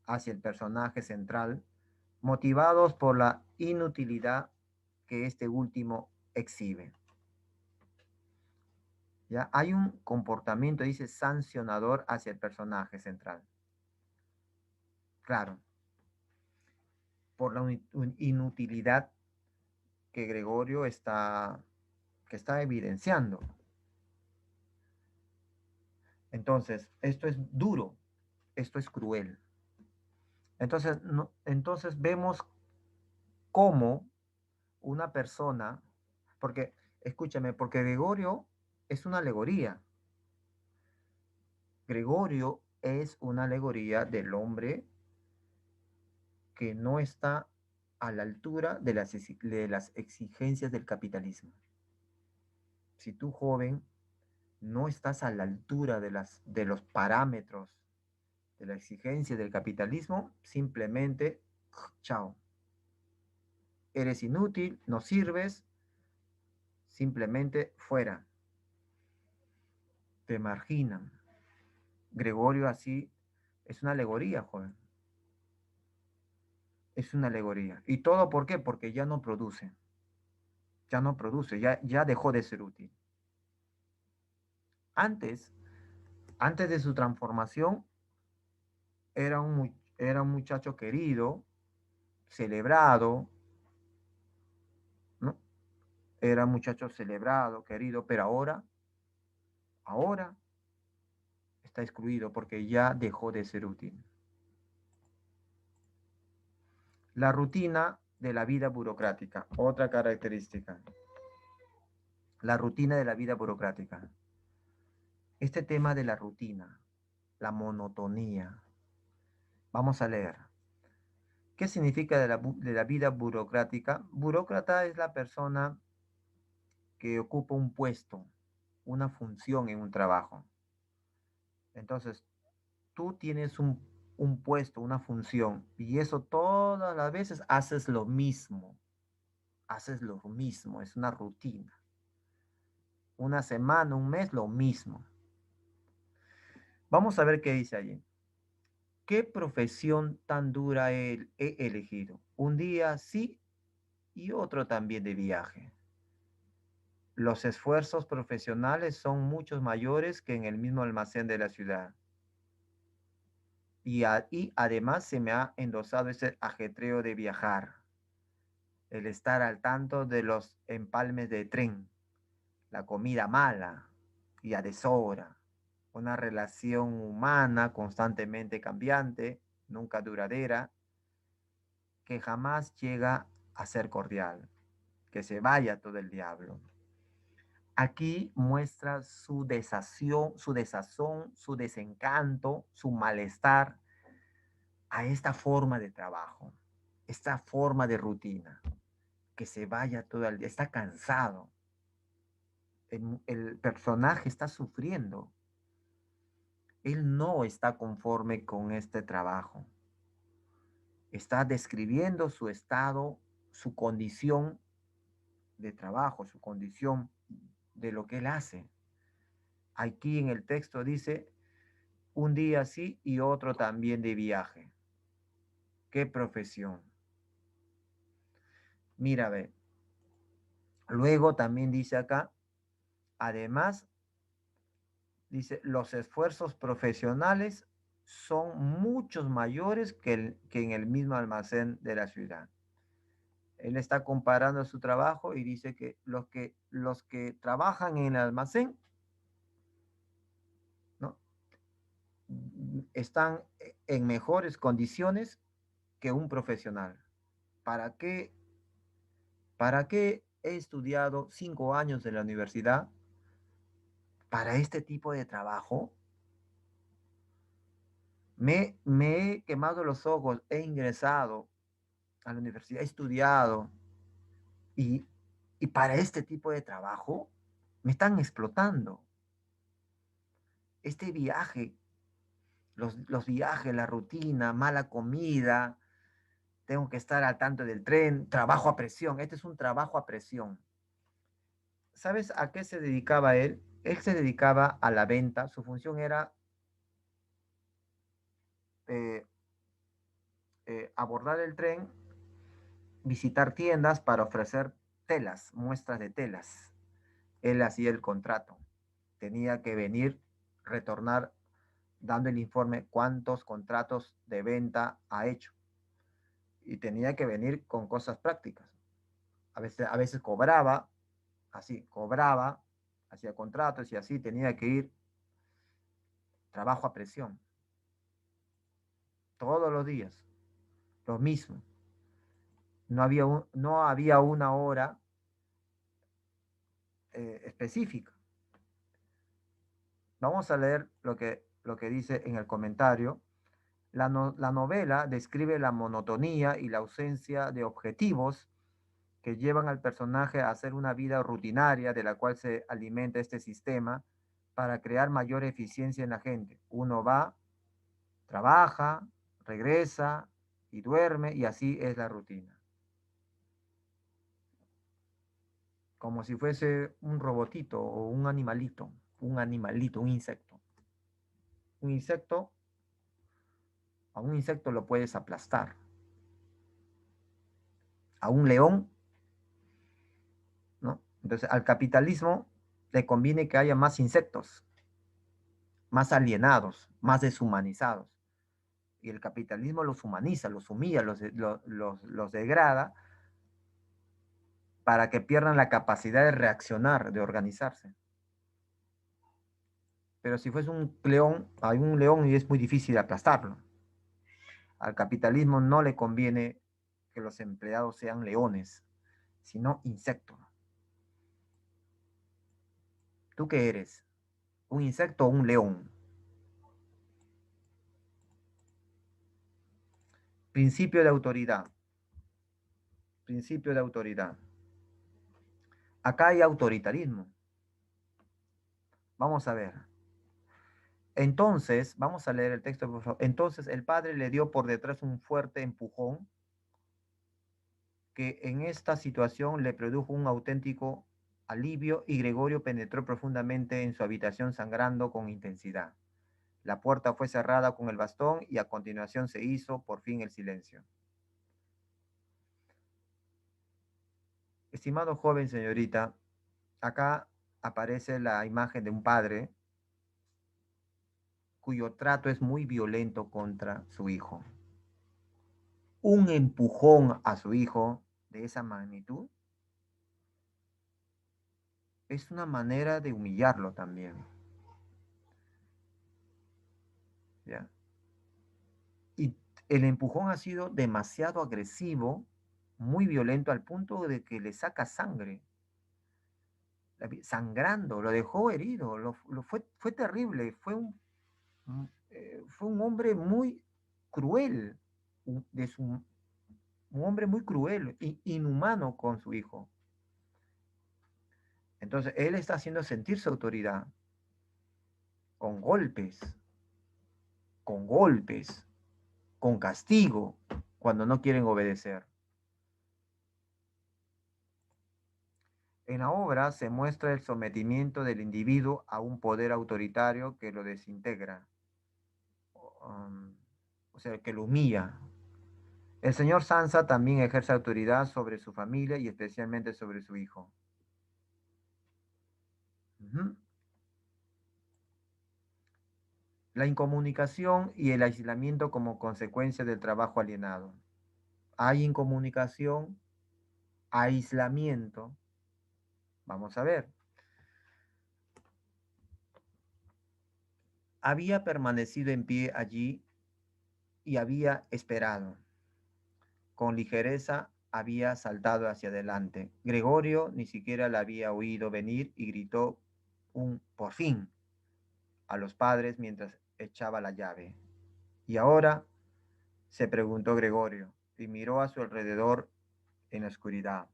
hacia el personaje central, motivados por la inutilidad que este último exhibe. ¿Ya? Hay un comportamiento, dice, sancionador hacia el personaje central. Claro, por la inutilidad que Gregorio está evidenciando. Entonces, esto es duro, esto es cruel. Entonces, no, entonces vemos cómo una persona, porque, escúchame, porque Gregorio es una alegoría. Gregorio es una alegoría del hombre que no está a la altura de las exigencias del capitalismo. Si tú, joven, no estás a la altura de los parámetros de la exigencia del capitalismo, simplemente, chao, eres inútil, no sirves, simplemente fuera, te marginan. Gregorio así es una alegoría, joven. Es una alegoría. ¿Y todo por qué? Porque ya no produce. Ya no produce, ya dejó de ser útil. Antes, antes de su transformación, era un muchacho querido, celebrado, ¿no? Era un muchacho celebrado, querido, pero ahora está excluido porque ya dejó de ser útil. La rutina de la vida burocrática, otra característica. La rutina de la vida burocrática. Este tema de la rutina, la monotonía. Vamos a leer. ¿Qué significa de la vida burocrática? Burócrata es la persona que ocupa un puesto, una función en un trabajo. Entonces, tú tienes un puesto, una función, y eso todas las veces haces lo mismo, es una rutina. Una semana, un mes, lo mismo. Vamos a ver qué dice allí. ¿Qué profesión tan dura he elegido? Un día sí y otro también de viaje. Los esfuerzos profesionales son muchos mayores que en el mismo almacén de la ciudad. Y además se me ha endosado ese ajetreo de viajar, el estar al tanto de los empalmes de tren, la comida mala y a deshora, una relación humana constantemente cambiante, nunca duradera, que jamás llega a ser cordial, que se vaya todo el diablo. Aquí muestra su desazón, su desencanto, su malestar a esta forma de trabajo, esta forma de rutina, que se vaya todo el día, está cansado, el personaje está sufriendo, él no está conforme con este trabajo, está describiendo su estado, su condición de trabajo, su condición de lo que él hace. Aquí en el texto dice, un día sí y otro también de viaje. ¿Qué profesión? Mira, ve. Luego también dice acá, además, dice, los esfuerzos profesionales son muchos mayores que en el mismo almacén de la ciudad. Él está comparando su trabajo y dice que los que trabajan en el almacén, ¿no? Están en mejores condiciones que un profesional. ¿Para qué, para qué he estudiado 5 años en la universidad? Para este tipo de trabajo. Me he quemado los ojos, he ingresado a la universidad, he estudiado y, y para este tipo de trabajo me están explotando. Este viaje, los viajes, la rutina, mala comida, tengo que estar al tanto del tren, trabajo a presión. Este es un trabajo a presión. ¿Sabes a qué se dedicaba él? Él se dedicaba a la venta. Su función era eh, abordar el tren, visitar tiendas para ofrecer telas, muestras de telas. Él hacía el contrato. Tenía que venir, retornar, dando el informe cuántos contratos de venta ha hecho. Y tenía que venir con cosas prácticas. A veces cobraba, así, cobraba, hacía contratos y así tenía que ir trabajo a presión. Todos los días, lo mismo. No había una hora específica. Vamos a leer lo que dice en el comentario. La novela describe la monotonía y la ausencia de objetivos que llevan al personaje a hacer una vida rutinaria de la cual se alimenta este sistema para crear mayor eficiencia en la gente. Uno va, trabaja, regresa y duerme y así es la rutina. Como si fuese un robotito o un insecto. Un insecto, a un insecto lo puedes aplastar. A un león, ¿no? Entonces, al capitalismo le conviene que haya más insectos, más alienados, más deshumanizados. Y el capitalismo los humaniza, los humilla, los degrada para que pierdan la capacidad de reaccionar, de organizarse. Pero si fuese un león, hay un león y es muy difícil aplastarlo. Al capitalismo no le conviene que los empleados sean leones, sino insectos. ¿Tú qué eres? ¿Un insecto o un león? Principio de autoridad. Principio de autoridad. Acá hay autoritarismo. Vamos a ver. Entonces, vamos a leer el texto, por favor. Entonces el padre le dio por detrás un fuerte empujón que en esta situación le produjo un auténtico alivio y Gregorio penetró profundamente en su habitación sangrando con intensidad. La puerta fue cerrada con el bastón y a continuación se hizo por fin el silencio. Estimado joven, señorita, acá aparece la imagen de un padre cuyo trato es muy violento contra su hijo. Un empujón a su hijo de esa magnitud es una manera de humillarlo también. ¿Ya? Y el empujón ha sido demasiado agresivo, muy violento, al punto de que le saca sangre, sangrando, lo dejó herido, fue terrible, fue un hombre muy cruel, un hombre muy cruel, inhumano con su hijo. Entonces, él está haciendo sentir su autoridad con golpes, con golpes, con castigo, cuando no quieren obedecer. En la obra se muestra el sometimiento del individuo a un poder autoritario que lo desintegra, um, o sea, que lo humilla. El señor Sansa también ejerce autoridad sobre su familia y especialmente sobre su hijo. Uh-huh. La incomunicación y el aislamiento como consecuencia del trabajo alienado. Hay incomunicación, aislamiento. Vamos a ver. Había permanecido en pie allí y había esperado. Con ligereza había saltado hacia adelante. Gregorio ni siquiera la había oído venir y gritó un por fin a los padres mientras echaba la llave. ¿Y ahora? Se preguntó Gregorio y miró a su alrededor en la oscuridad.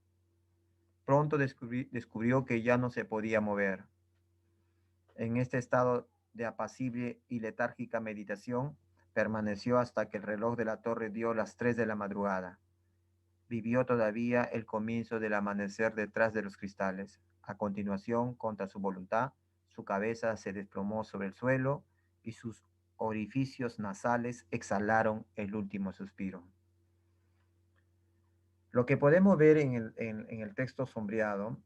Pronto descubrió que ya no se podía mover. En este estado de apacible y letárgica meditación permaneció hasta que el reloj de la torre dio las 3 de la madrugada. vivió todavía el comienzo del amanecer detrás de los cristales. A continuación, contra su voluntad, su cabeza se desplomó sobre el suelo y sus orificios nasales exhalaron el último suspiro. Lo que podemos ver en el texto sombreado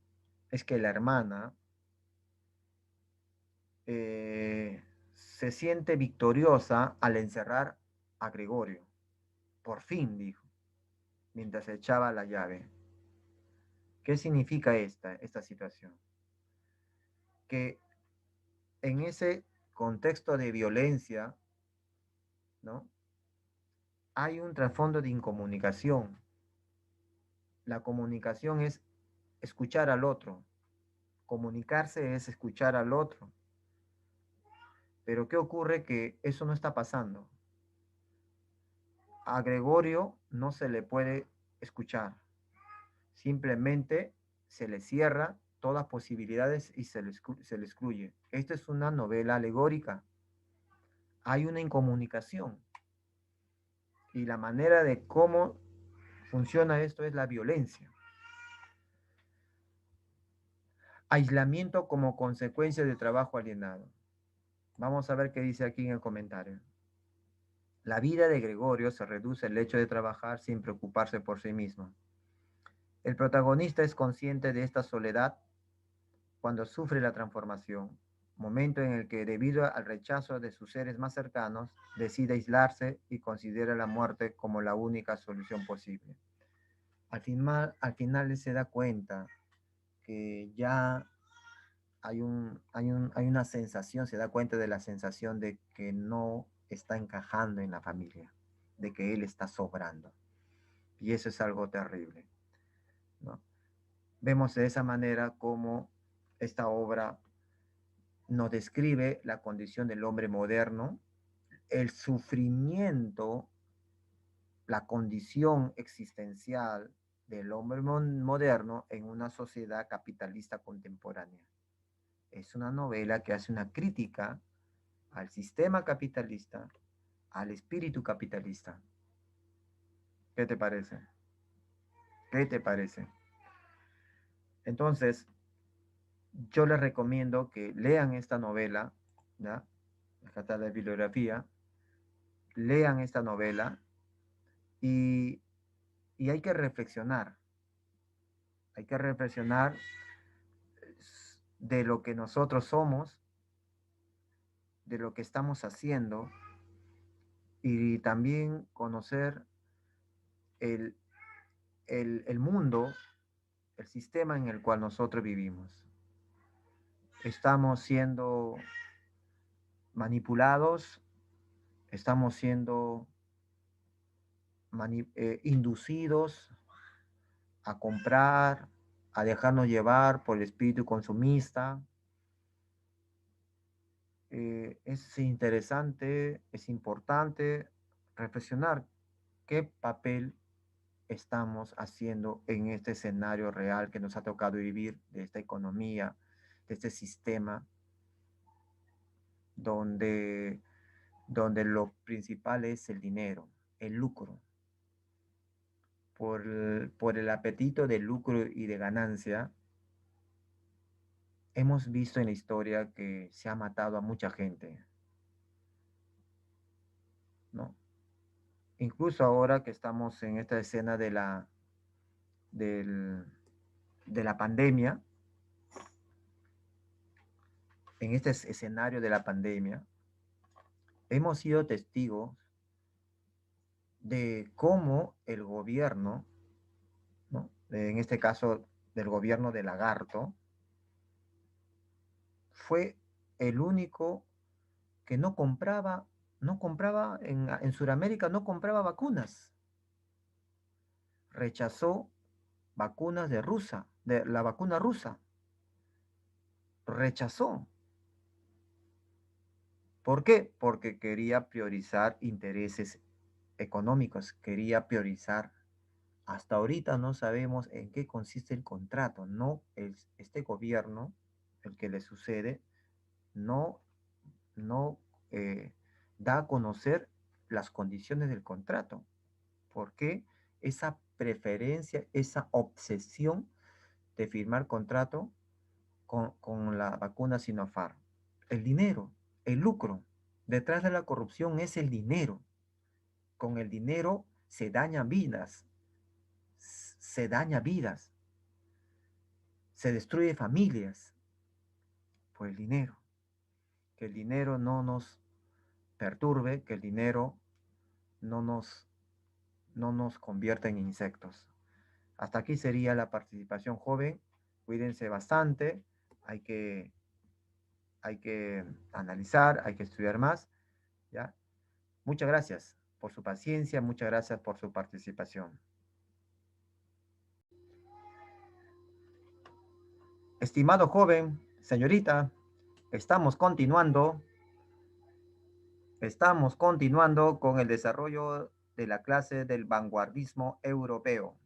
es que la hermana se siente victoriosa al encerrar a Gregorio. Por fin, dijo, mientras echaba la llave. ¿Qué significa esta situación? Que en ese contexto de violencia, ¿no? Hay un trasfondo de incomunicación. La comunicación es escuchar al otro. Comunicarse es escuchar al otro. Pero ¿qué ocurre? Que eso no está pasando. A Gregorio no se le puede escuchar. Simplemente se le cierra todas posibilidades y se le excluye. Esta es una novela alegórica. Hay una incomunicación. Y la manera de cómo funciona esto es la violencia. Aislamiento como consecuencia de trabajo alienado. Vamos a ver qué dice aquí en el comentario. La vida de Gregorio se reduce al hecho de trabajar sin preocuparse por sí mismo. El protagonista es consciente de esta soledad cuando sufre la transformación, momento en el que, debido al rechazo de sus seres más cercanos, decide aislarse y considera la muerte como la única solución posible. Al final se da cuenta que ya hay una sensación, se da cuenta de la sensación de que no está encajando en la familia, de que él está sobrando. Y eso es algo terrible, ¿no? Vemos de esa manera cómo esta obra nos describe la condición del hombre moderno, el sufrimiento, la condición existencial del hombre moderno en una sociedad capitalista contemporánea. Es una novela que hace una crítica al sistema capitalista, al espíritu capitalista. ¿Qué te parece? ¿Qué te parece? Entonces, yo les recomiendo que lean esta novela, ¿ya? Acá está la bibliografía, lean esta novela y, y hay que reflexionar de lo que nosotros somos, de lo que estamos haciendo y también conocer el, el mundo, el sistema en el cual nosotros vivimos. Estamos siendo manipulados, estamos siendo inducidos a comprar, a dejarnos llevar por el espíritu consumista. Es interesante, es importante reflexionar qué papel estamos haciendo en este escenario real que nos ha tocado vivir, de esta economía, de este sistema, donde, donde lo principal es el dinero, el lucro. Por el apetito de lucro y de ganancia, hemos visto en la historia que se ha matado a mucha gente, ¿no? Incluso ahora que estamos en esta escena del, de la pandemia, en este escenario de la pandemia, hemos sido testigos de cómo el gobierno, ¿no? En este caso del gobierno de Lagarto, fue el único que no compraba en Sudamérica, no compraba vacunas. Rechazó vacunas de la vacuna rusa. Rechazó. ¿Por qué? Porque quería priorizar intereses económicos, quería priorizar. Hasta ahorita no sabemos en qué consiste el contrato. No, este gobierno, el que le sucede, no, no da a conocer las condiciones del contrato. ¿Por qué? preferencia, esa obsesión de firmar contrato con la vacuna Sinopharm? El dinero, el lucro. Detrás de la corrupción es el dinero. Con el dinero se dañan vidas, se daña vidas, se destruye familias por el dinero. Que el dinero no nos perturbe, que el dinero no nos convierta en insectos. Hasta aquí sería la participación, joven. Cuídense bastante. Hay que, hay que analizar, hay que estudiar más. ¿Ya? Muchas gracias por su paciencia, muchas gracias por su participación. Estimado joven, señorita, estamos continuando, estamos continuando con el desarrollo de la clase del vanguardismo europeo.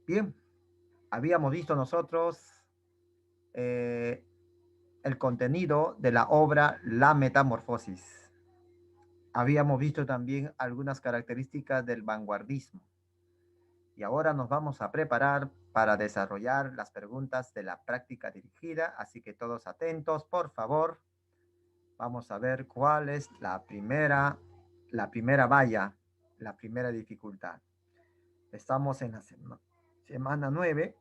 Bien, habíamos visto nosotros el contenido de la obra La Metamorfosis. Habíamos visto también algunas características del vanguardismo. Y ahora nos vamos a preparar para desarrollar las preguntas de la práctica dirigida, así que todos atentos, por favor. Vamos a ver cuál es la primera valla, la primera dificultad. Estamos en la semana 9,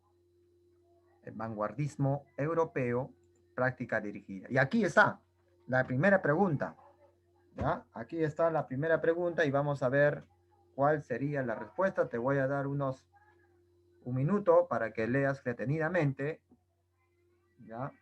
el vanguardismo europeo, práctica dirigida. Y aquí está la primera pregunta. ¿Ya? Aquí está la primera pregunta y vamos a ver cuál sería la respuesta. Te voy a dar un minuto para que leas detenidamente. ¿Ya?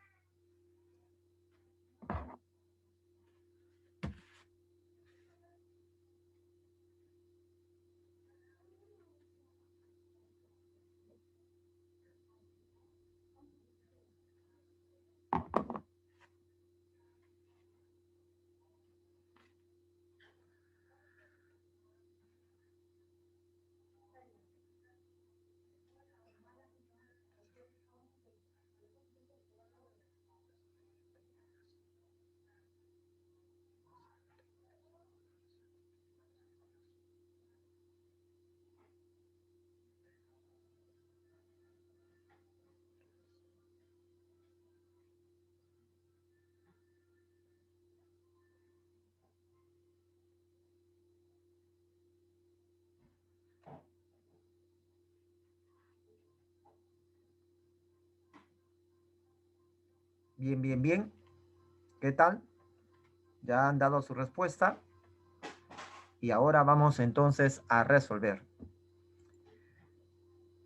Bien, bien, bien. ¿Qué tal? Ya han dado su respuesta. Y ahora vamos entonces a resolver.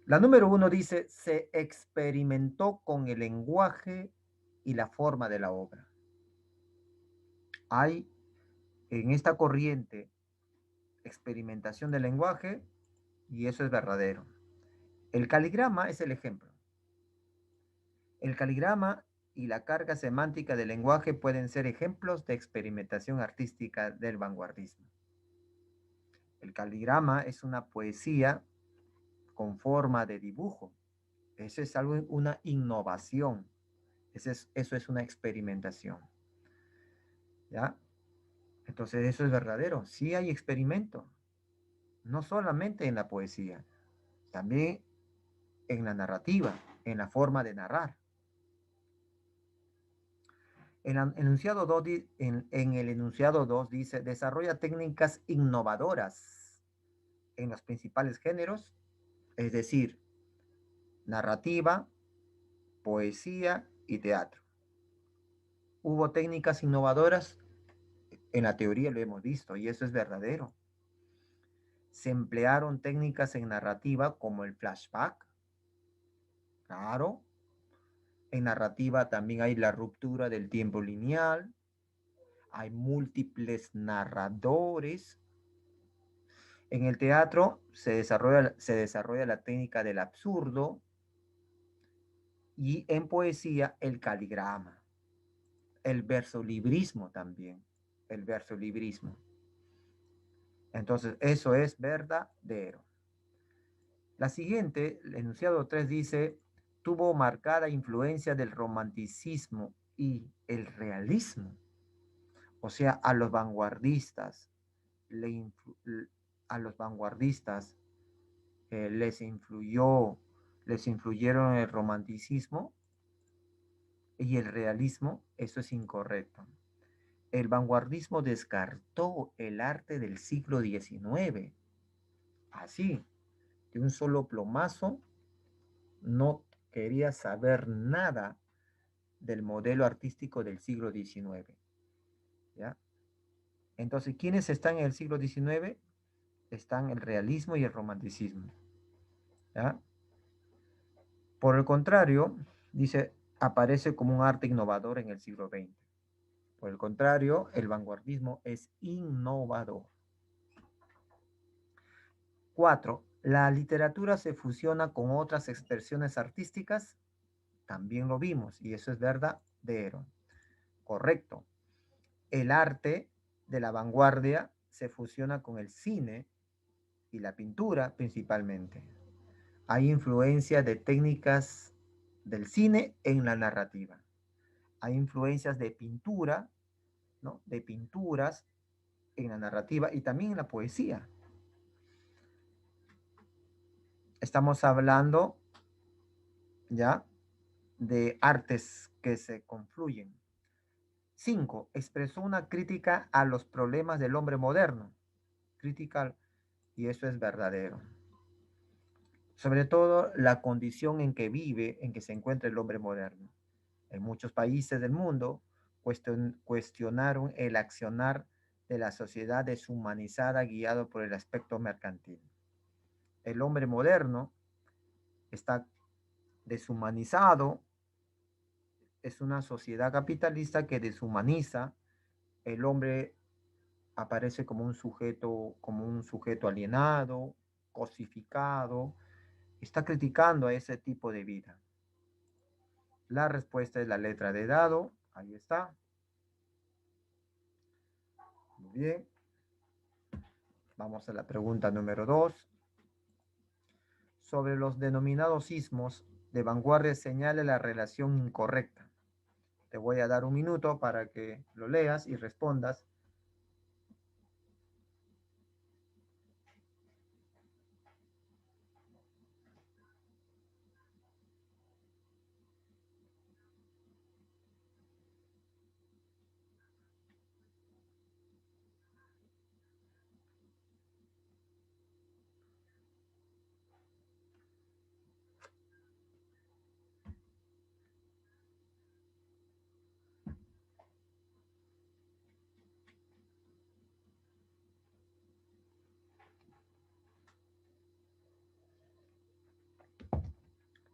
La número 1 dice, se experimentó con el lenguaje y la forma de la obra. Hay en esta corriente experimentación del lenguaje y eso es verdadero. El caligrama es el ejemplo. El caligrama y la carga semántica del lenguaje pueden ser ejemplos de experimentación artística del vanguardismo. El caligrama es una poesía con forma de dibujo. Eso es algo, una innovación. Eso es una experimentación. ¿Ya? Entonces eso es verdadero. Sí hay experimento. No solamente en la poesía, también en la narrativa, en la forma de narrar. En el enunciado 2 dice, desarrolla técnicas innovadoras en los principales géneros, es decir, narrativa, poesía y teatro. Hubo técnicas innovadoras, en la teoría lo hemos visto, y eso es verdadero. Se emplearon técnicas en narrativa como el flashback, claro. En narrativa también hay la ruptura del tiempo lineal, hay múltiples narradores. En el teatro se desarrolla la técnica del absurdo y en poesía el caligrama, el versolibrismo también, el versolibrismo. Entonces, eso es verdadero. La siguiente, el enunciado 3 dice, tuvo marcada influencia del romanticismo y el realismo. O sea, a los vanguardistas les influyeron el romanticismo y el realismo, eso es incorrecto. El vanguardismo descartó el arte del siglo XIX. Así, de un solo plomazo, no quería saber nada del modelo artístico del siglo XIX. ¿Ya? Entonces, ¿quiénes están en el siglo XIX? Están el realismo y el romanticismo. ¿Ya? Por el contrario, dice, aparece como un arte innovador en el siglo XX. Por el contrario, el vanguardismo es innovador. 4. La literatura se fusiona con otras expresiones artísticas. También lo vimos y eso es verdadero. Correcto. El arte de la vanguardia se fusiona con el cine y la pintura principalmente. Hay influencia de técnicas del cine en la narrativa. Hay influencias de pintura, ¿no? De pinturas en la narrativa y también en la poesía. Estamos hablando ya de artes que se confluyen. 5. Expresó una crítica a los problemas del hombre moderno. Crítica, y eso es verdadero. Sobre todo la condición en que vive, en que se encuentra el hombre moderno. En muchos países del mundo cuestionaron el accionar de la sociedad deshumanizada guiado por el aspecto mercantil. El hombre moderno está deshumanizado, es una sociedad capitalista que deshumaniza, el hombre aparece como un sujeto alienado, cosificado, está criticando a ese tipo de vida. La respuesta es la letra de dado, ahí está. Muy bien. Vamos a la pregunta número 2. Sobre los denominados sismos de vanguardia señale la relación incorrecta. Te voy a dar un minuto para que lo leas y respondas.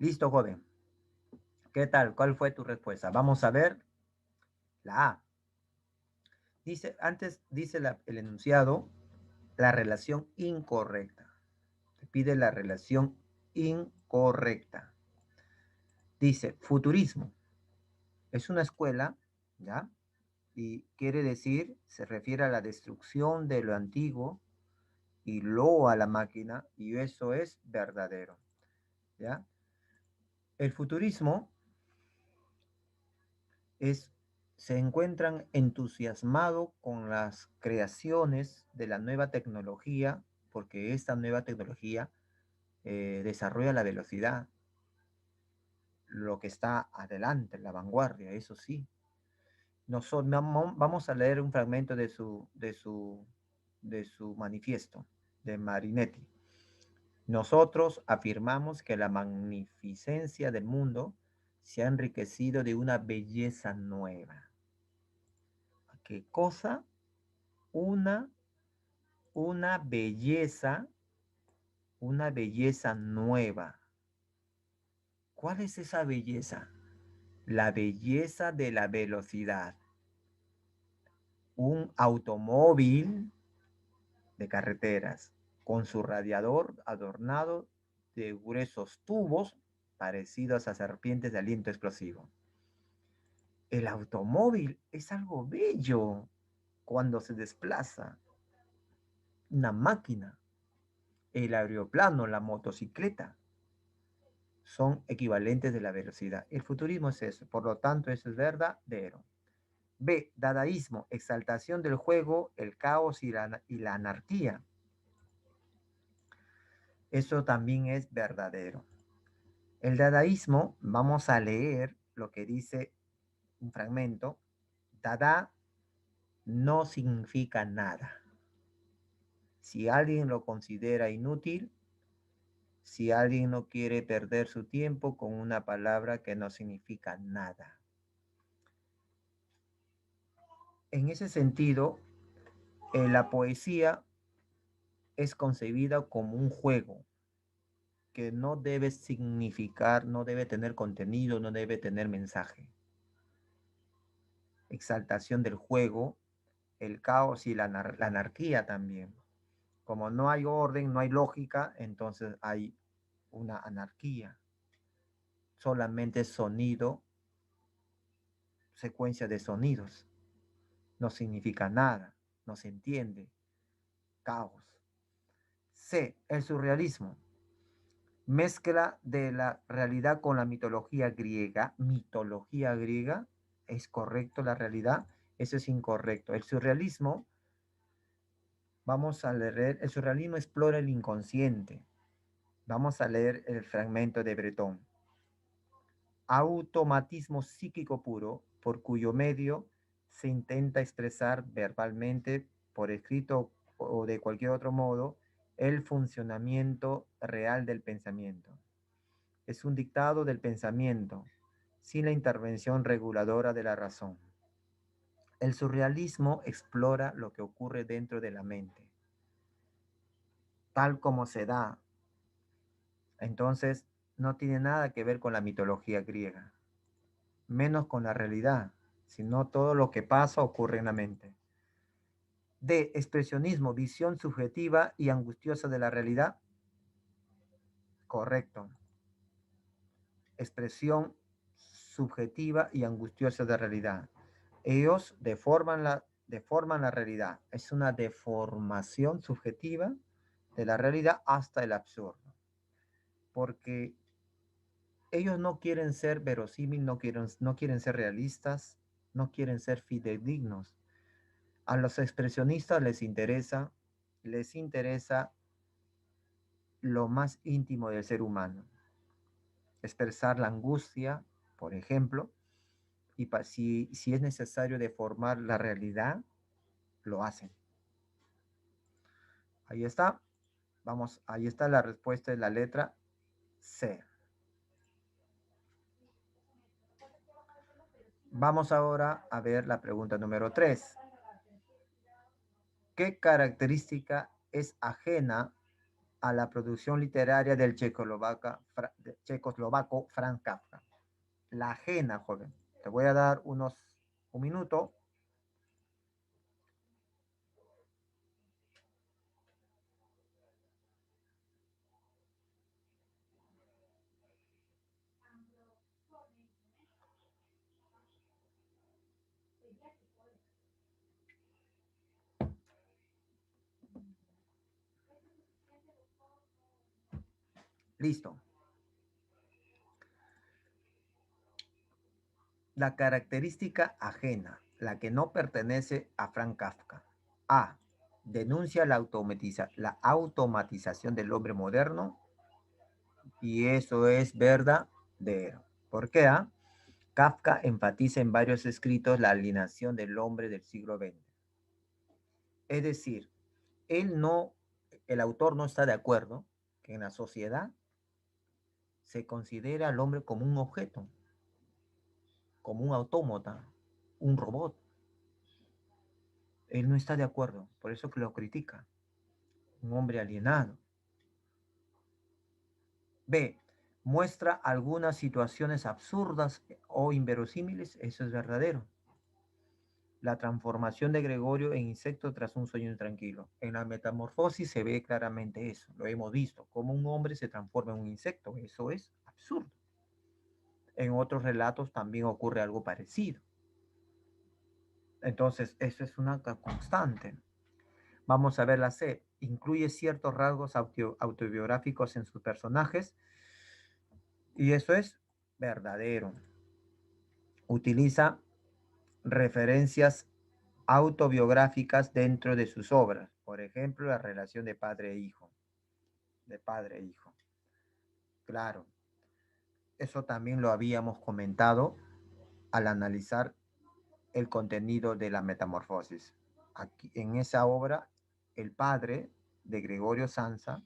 Listo, joven. ¿Qué tal? ¿Cuál fue tu respuesta? Vamos a ver la A. Dice, antes dice el enunciado, la relación incorrecta. Te pide la relación incorrecta. Dice, futurismo. Es una escuela, ¿ya? Y quiere decir, se refiere a la destrucción de lo antiguo y lo a la máquina, y eso es verdadero, ¿ya? El futurismo es, se encuentran entusiasmados con las creaciones de la nueva tecnología, porque esta nueva tecnología desarrolla la velocidad, lo que está adelante, la vanguardia, eso sí. Vamos a leer un fragmento de su manifiesto, de Marinetti. Nosotros afirmamos que la magnificencia del mundo se ha enriquecido de una belleza nueva. ¿Qué cosa? Una, una belleza, una belleza nueva. ¿Cuál es esa belleza? La belleza de la velocidad. Un automóvil de carreteras con su radiador adornado de gruesos tubos parecidos a serpientes de aliento explosivo. El automóvil es algo bello cuando se desplaza. Una máquina, el aeroplano, la motocicleta, son equivalentes de la velocidad. El futurismo es eso, por lo tanto, eso es verdadero. B. Dadaísmo, exaltación del juego, el caos y la anarquía. Eso también es verdadero. El dadaísmo, vamos a leer lo que dice un fragmento. Dada no significa nada. Si alguien lo considera inútil, si alguien no quiere perder su tiempo con una palabra que no significa nada. En ese sentido, la poesía es concebida como un juego que no debe significar, no debe tener contenido, no debe tener mensaje. Exaltación del juego, el caos y la anarquía también. Como no hay orden, no hay lógica, entonces hay una anarquía. Solamente sonido, secuencia de sonidos. No significa nada, no se entiende. Caos. C. El surrealismo. Mezcla de la realidad con la mitología griega. Mitología griega. ¿Es correcto la realidad? Eso es incorrecto. El surrealismo, vamos a leer, el surrealismo explora el inconsciente. Vamos a leer el fragmento de Breton. Automatismo psíquico puro, por cuyo medio se intenta expresar verbalmente, por escrito o de cualquier otro modo, el funcionamiento real del pensamiento. Es un dictado del pensamiento, sin la intervención reguladora de la razón. El surrealismo explora lo que ocurre dentro de la mente, tal como se da. Entonces, no tiene nada que ver con la mitología griega, menos con la realidad, sino todo lo que pasa ocurre en la mente. D. Expresionismo, visión subjetiva y angustiosa de la realidad. Correcto. Expresión subjetiva y angustiosa de la realidad. Ellos deforman la realidad. Es una deformación subjetiva de la realidad hasta el absurdo. Porque ellos no quieren ser verosímiles, no quieren ser realistas, no quieren ser fidedignos. A los expresionistas les interesa lo más íntimo del ser humano. Expresar la angustia, por ejemplo, y si es necesario deformar la realidad, lo hacen. Ahí está. Vamos, ahí está la respuesta de la letra C. Vamos ahora a ver la pregunta número 3. ¿Qué característica es ajena a la producción literaria del checoslovaco Franz Kafka? La ajena, joven. Te voy a dar un minuto. Listo. La característica ajena, la que no pertenece a Franz Kafka. A. Denuncia la automatización del hombre moderno, y eso es verdadero. ¿Por qué? Kafka enfatiza en varios escritos la alienación del hombre del siglo XX. Es decir, el autor no está de acuerdo que en la sociedad se considera al hombre como un objeto, como un autómata, un robot. Él no está de acuerdo, por eso que lo critica. Un hombre alienado. B. Muestra algunas situaciones absurdas o inverosímiles, eso es verdadero. La transformación de Gregorio en insecto tras un sueño intranquilo. En la metamorfosis se ve claramente eso, lo hemos visto, cómo un hombre se transforma en un insecto, eso es absurdo. En otros relatos también ocurre algo parecido. Entonces, eso es una constante. Vamos a ver la C. Incluye ciertos rasgos autobiográficos en sus personajes, y eso es verdadero. Utiliza referencias autobiográficas dentro de sus obras, por ejemplo, la relación de padre e hijo. de padre e hijo. Claro, eso también lo habíamos comentado al analizar el contenido de la metamorfosis. Aquí, en esa obra, el padre de Gregorio Samsa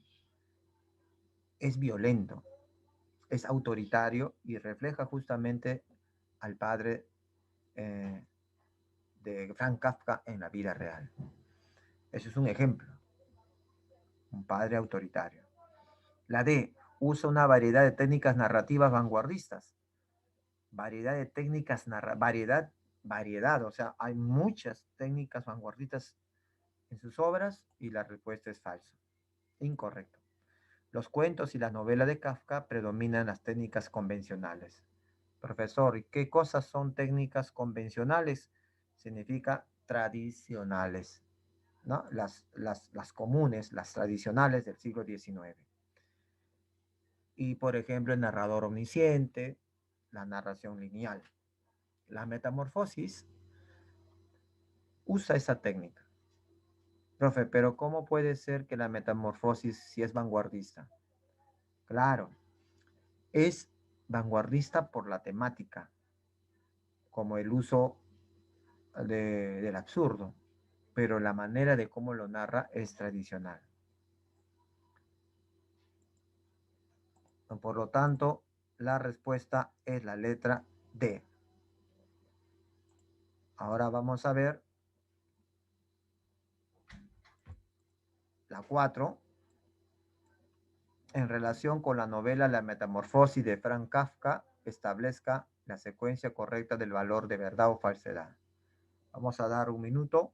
es violento, es autoritario y refleja justamente al padre eh, de Franz Kafka en la vida real. Eso es un ejemplo, un padre autoritario. La D usa una variedad de técnicas narrativas vanguardistas. Variedad de técnicas, variedad, o sea, hay muchas técnicas vanguardistas en sus obras y la respuesta es falso, incorrecto. Los cuentos y las novelas de Kafka predominan las técnicas convencionales. Profesor, ¿y qué cosas son técnicas convencionales? Significa tradicionales, ¿no? Las comunes, las tradicionales del siglo XIX. Y, por ejemplo, el narrador omnisciente, la narración lineal. La metamorfosis usa esa técnica. Profe, pero ¿cómo puede ser que la metamorfosis si es vanguardista? Claro, es vanguardista por la temática, como el uso del absurdo, pero la manera de cómo lo narra es tradicional. Por lo tanto, la respuesta es la letra D. Ahora vamos a ver la 4. En relación con la novela La Metamorfosis de Franz Kafka, establezca la secuencia correcta del valor de verdad o falsedad. Vamos a dar un minuto.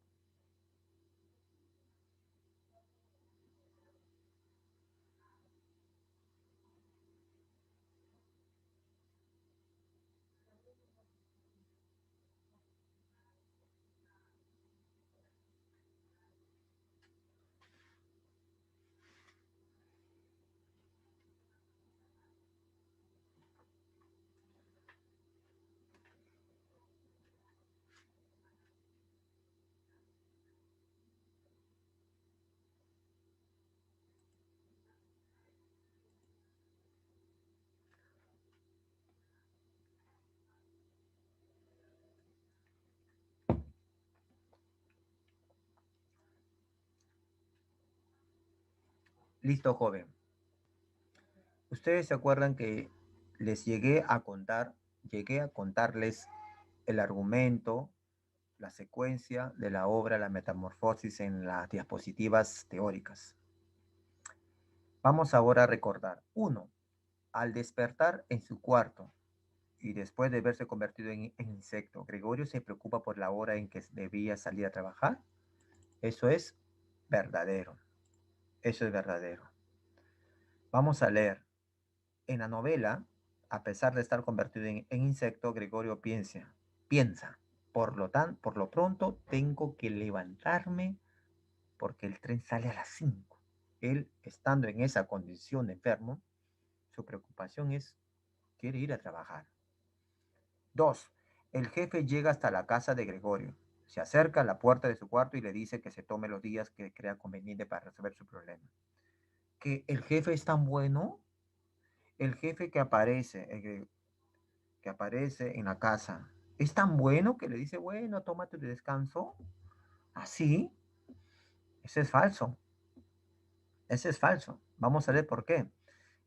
Listo, joven. Ustedes se acuerdan que les llegué a contarles el argumento, la secuencia de la obra La Metamorfosis en las diapositivas teóricas. Vamos ahora a recordar. 1. Al despertar en su cuarto y después de verse convertido en insecto, Gregorio se preocupa por la hora en que debía salir a trabajar. Eso es verdadero. Eso es verdadero. Vamos a leer. En la novela, a pesar de estar convertido en insecto, Gregorio piensa, por lo pronto tengo que levantarme porque el tren sale a las 5. Él, estando en esa condición de enfermo, su preocupación es, quiere ir a trabajar. 2. El jefe llega hasta la casa de Gregorio. Se acerca a la puerta de su cuarto y le dice que se tome los días que crea conveniente para resolver su problema. Que el jefe es tan bueno, el jefe que aparece en la casa es tan bueno que le dice, bueno, tómate tu descanso. Así, ese es falso. Ese es falso. Vamos a ver por qué.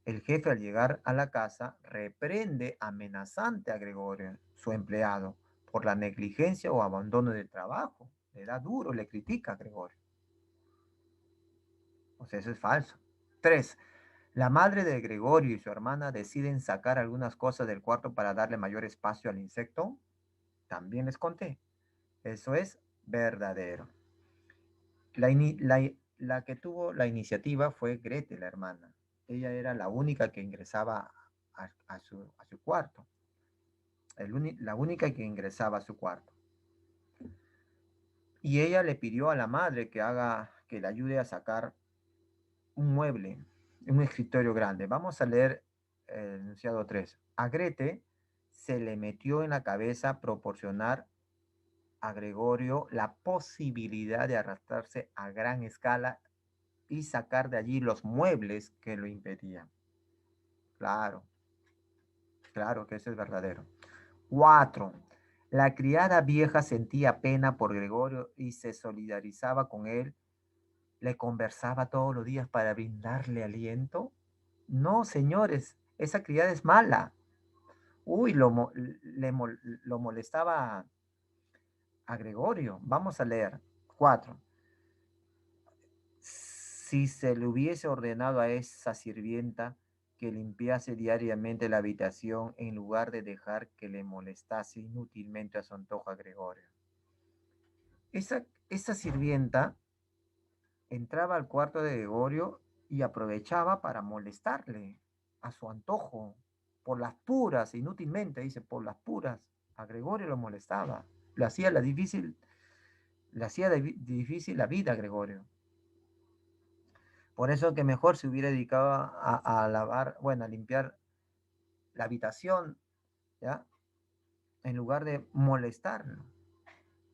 El jefe al llegar a la casa reprende amenazante a Gregorio, su empleado, por la negligencia o abandono del trabajo. Le da duro, le critica a Gregorio. O sea, eso es falso. 3. La madre de Gregorio y su hermana deciden sacar algunas cosas del cuarto para darle mayor espacio al insecto. También les conté. Eso es verdadero. La, la que tuvo la iniciativa fue Grete, la hermana. Ella era la única que ingresaba a su cuarto. La única que ingresaba a su cuarto. Y ella le pidió a la madre que le ayude a sacar un mueble, un escritorio grande. Vamos a leer el enunciado 3. A Grete se le metió en la cabeza proporcionar a Gregorio la posibilidad de arrastrarse a gran escala y sacar de allí los muebles que lo impedían. Claro, claro que eso es verdadero. 4. La criada vieja sentía pena por Gregorio y se solidarizaba con él. ¿Le conversaba todos los días para brindarle aliento? No, señores, esa criada es mala. Uy, lo molestaba a Gregorio. Vamos a leer. 4. Si se le hubiese ordenado a esa sirvienta que limpiase diariamente la habitación en lugar de dejar que le molestase inútilmente a su antojo a Gregorio. Esa sirvienta entraba al cuarto de Gregorio y aprovechaba para molestarle a su antojo, por las puras, inútilmente, dice, por las puras. A Gregorio lo molestaba, le hacía la difícil, le hacía difícil la vida a Gregorio. Por eso que mejor se hubiera dedicado a lavar, bueno, a limpiar la habitación, ¿ya? En lugar de molestarlo.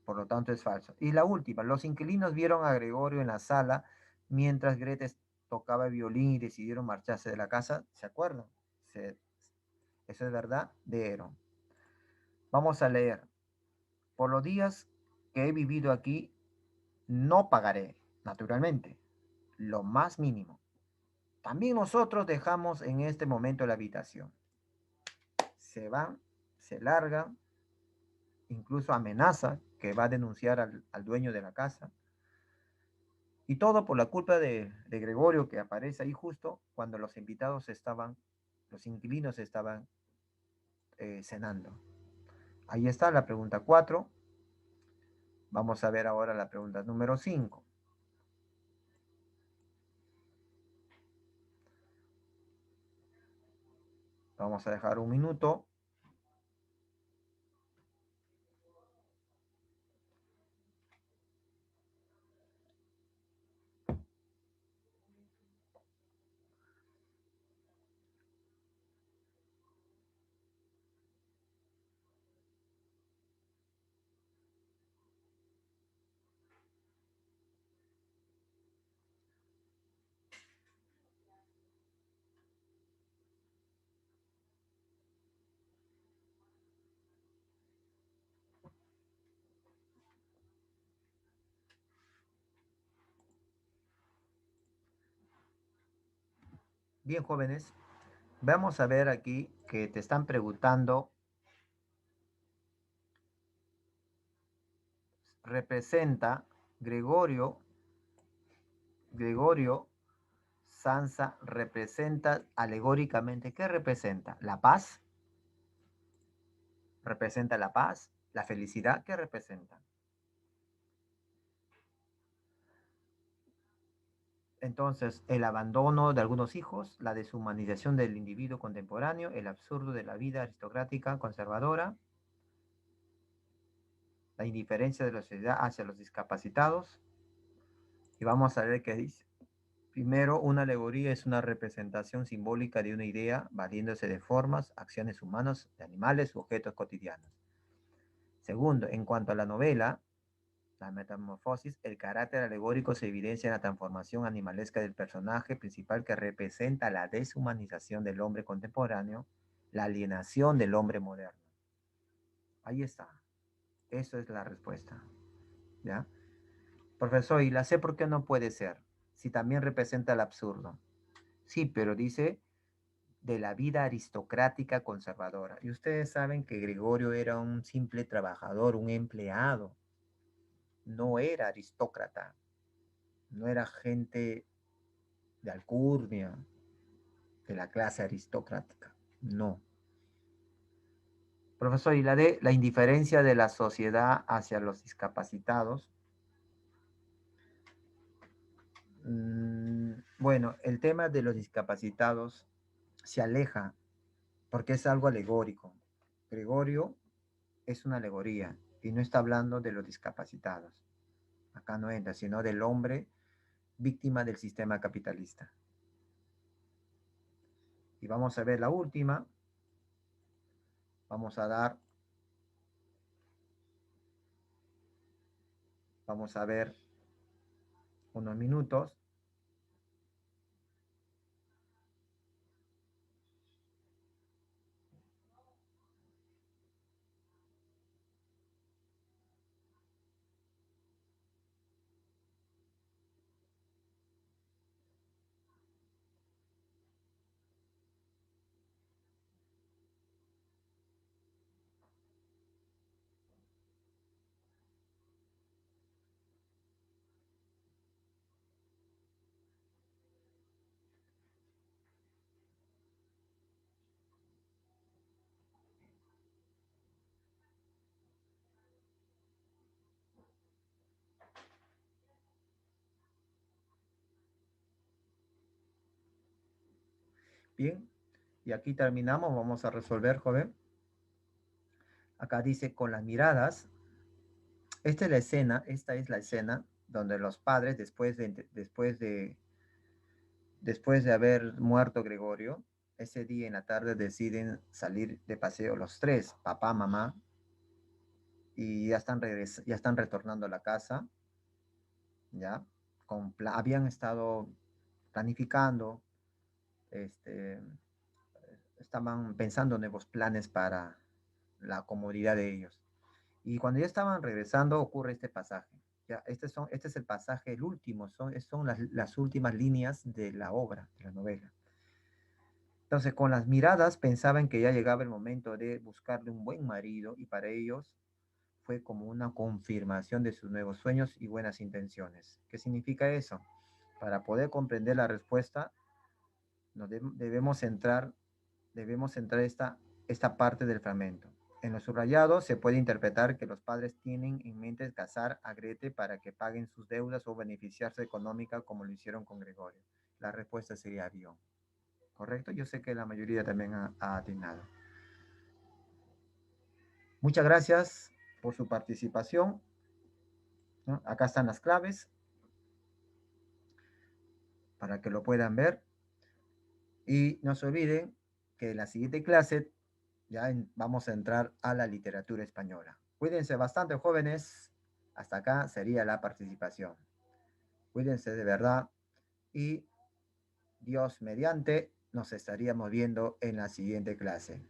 Por lo tanto, es falso. Y la última, los inquilinos vieron a Gregorio en la sala mientras Grete tocaba el violín y decidieron marcharse de la casa. ¿Se acuerdan? Eso es verdad de Aaron. Vamos a leer. Por los días que he vivido aquí, no pagaré, naturalmente, lo más mínimo. También nosotros dejamos en este momento la habitación. Se van, se largan, incluso amenaza que va a denunciar al dueño de la casa. Y todo por la culpa de Gregorio, que aparece ahí justo cuando los invitados estaban, los inquilinos estaban cenando. Ahí está la pregunta 4. Vamos a ver ahora la pregunta número 5. Vamos a dejar un minuto. Bien, jóvenes, vamos a ver aquí que te están preguntando, representa Gregorio, Gregorio Sansa representa alegóricamente, ¿qué representa? ¿La paz? ¿Representa la paz? ¿La felicidad? ¿Qué representa? Entonces, el abandono de algunos hijos, la deshumanización del individuo contemporáneo, el absurdo de la vida aristocrática conservadora, la indiferencia de la sociedad hacia los discapacitados. Y vamos a ver qué dice. Primero, una alegoría es una representación simbólica de una idea valiéndose de formas, acciones humanas, de animales u objetos cotidianos. Segundo, en cuanto a la novela, la metamorfosis, el carácter alegórico se evidencia en la transformación animalesca del personaje principal que representa la deshumanización del hombre contemporáneo, la alienación del hombre moderno. Ahí está. Eso es la respuesta. ¿Ya? Profesor, ¿y la C por qué no puede ser? Si también representa el absurdo. Sí, pero dice de la vida aristocrática conservadora. Y ustedes saben que Gregorio era un simple trabajador, un empleado. No era aristócrata. No era gente de alcurnia, de la clase aristocrática. No. Profesor, y la D, la indiferencia de la sociedad hacia los discapacitados. Bueno, el tema de los discapacitados se aleja porque es algo alegórico. Gregorio es una alegoría y no está hablando de los discapacitados. Acá no entra, sino del hombre víctima del sistema capitalista. Y vamos a ver la última. Vamos a dar, vamos a ver unos minutos. Bien, y aquí terminamos. Vamos a resolver, joven. Acá dice con las miradas. Esta es la escena donde los padres, después de haber muerto Gregorio, ese día en la tarde deciden salir de paseo los tres, papá, mamá, y ya están retornando a la casa, ya, habían estado planificando, este, estaban pensando nuevos planes para la comodidad de ellos. Y cuando ya estaban regresando, ocurre este pasaje. Ya, este es el pasaje, el último, son las últimas líneas de la obra, de la novela. Entonces, con las miradas pensaban que ya llegaba el momento de buscarle un buen marido y para ellos fue como una confirmación de sus nuevos sueños y buenas intenciones. ¿Qué significa eso? Para poder comprender la respuesta, debemos centrar esta parte del fragmento. En lo subrayado se puede interpretar que los padres tienen en mente casar a Grete para que paguen sus deudas o beneficiarse económica como lo hicieron con Gregorio. La respuesta sería avión. ¿Correcto? Yo sé que la mayoría también ha atinado. Muchas gracias por su participación, ¿no? Acá están las claves para que lo puedan ver. Y no se olviden que en la siguiente clase vamos a entrar a la literatura española. Cuídense bastante, jóvenes. Hasta acá sería la participación. Cuídense de verdad y Dios mediante nos estaríamos viendo en la siguiente clase.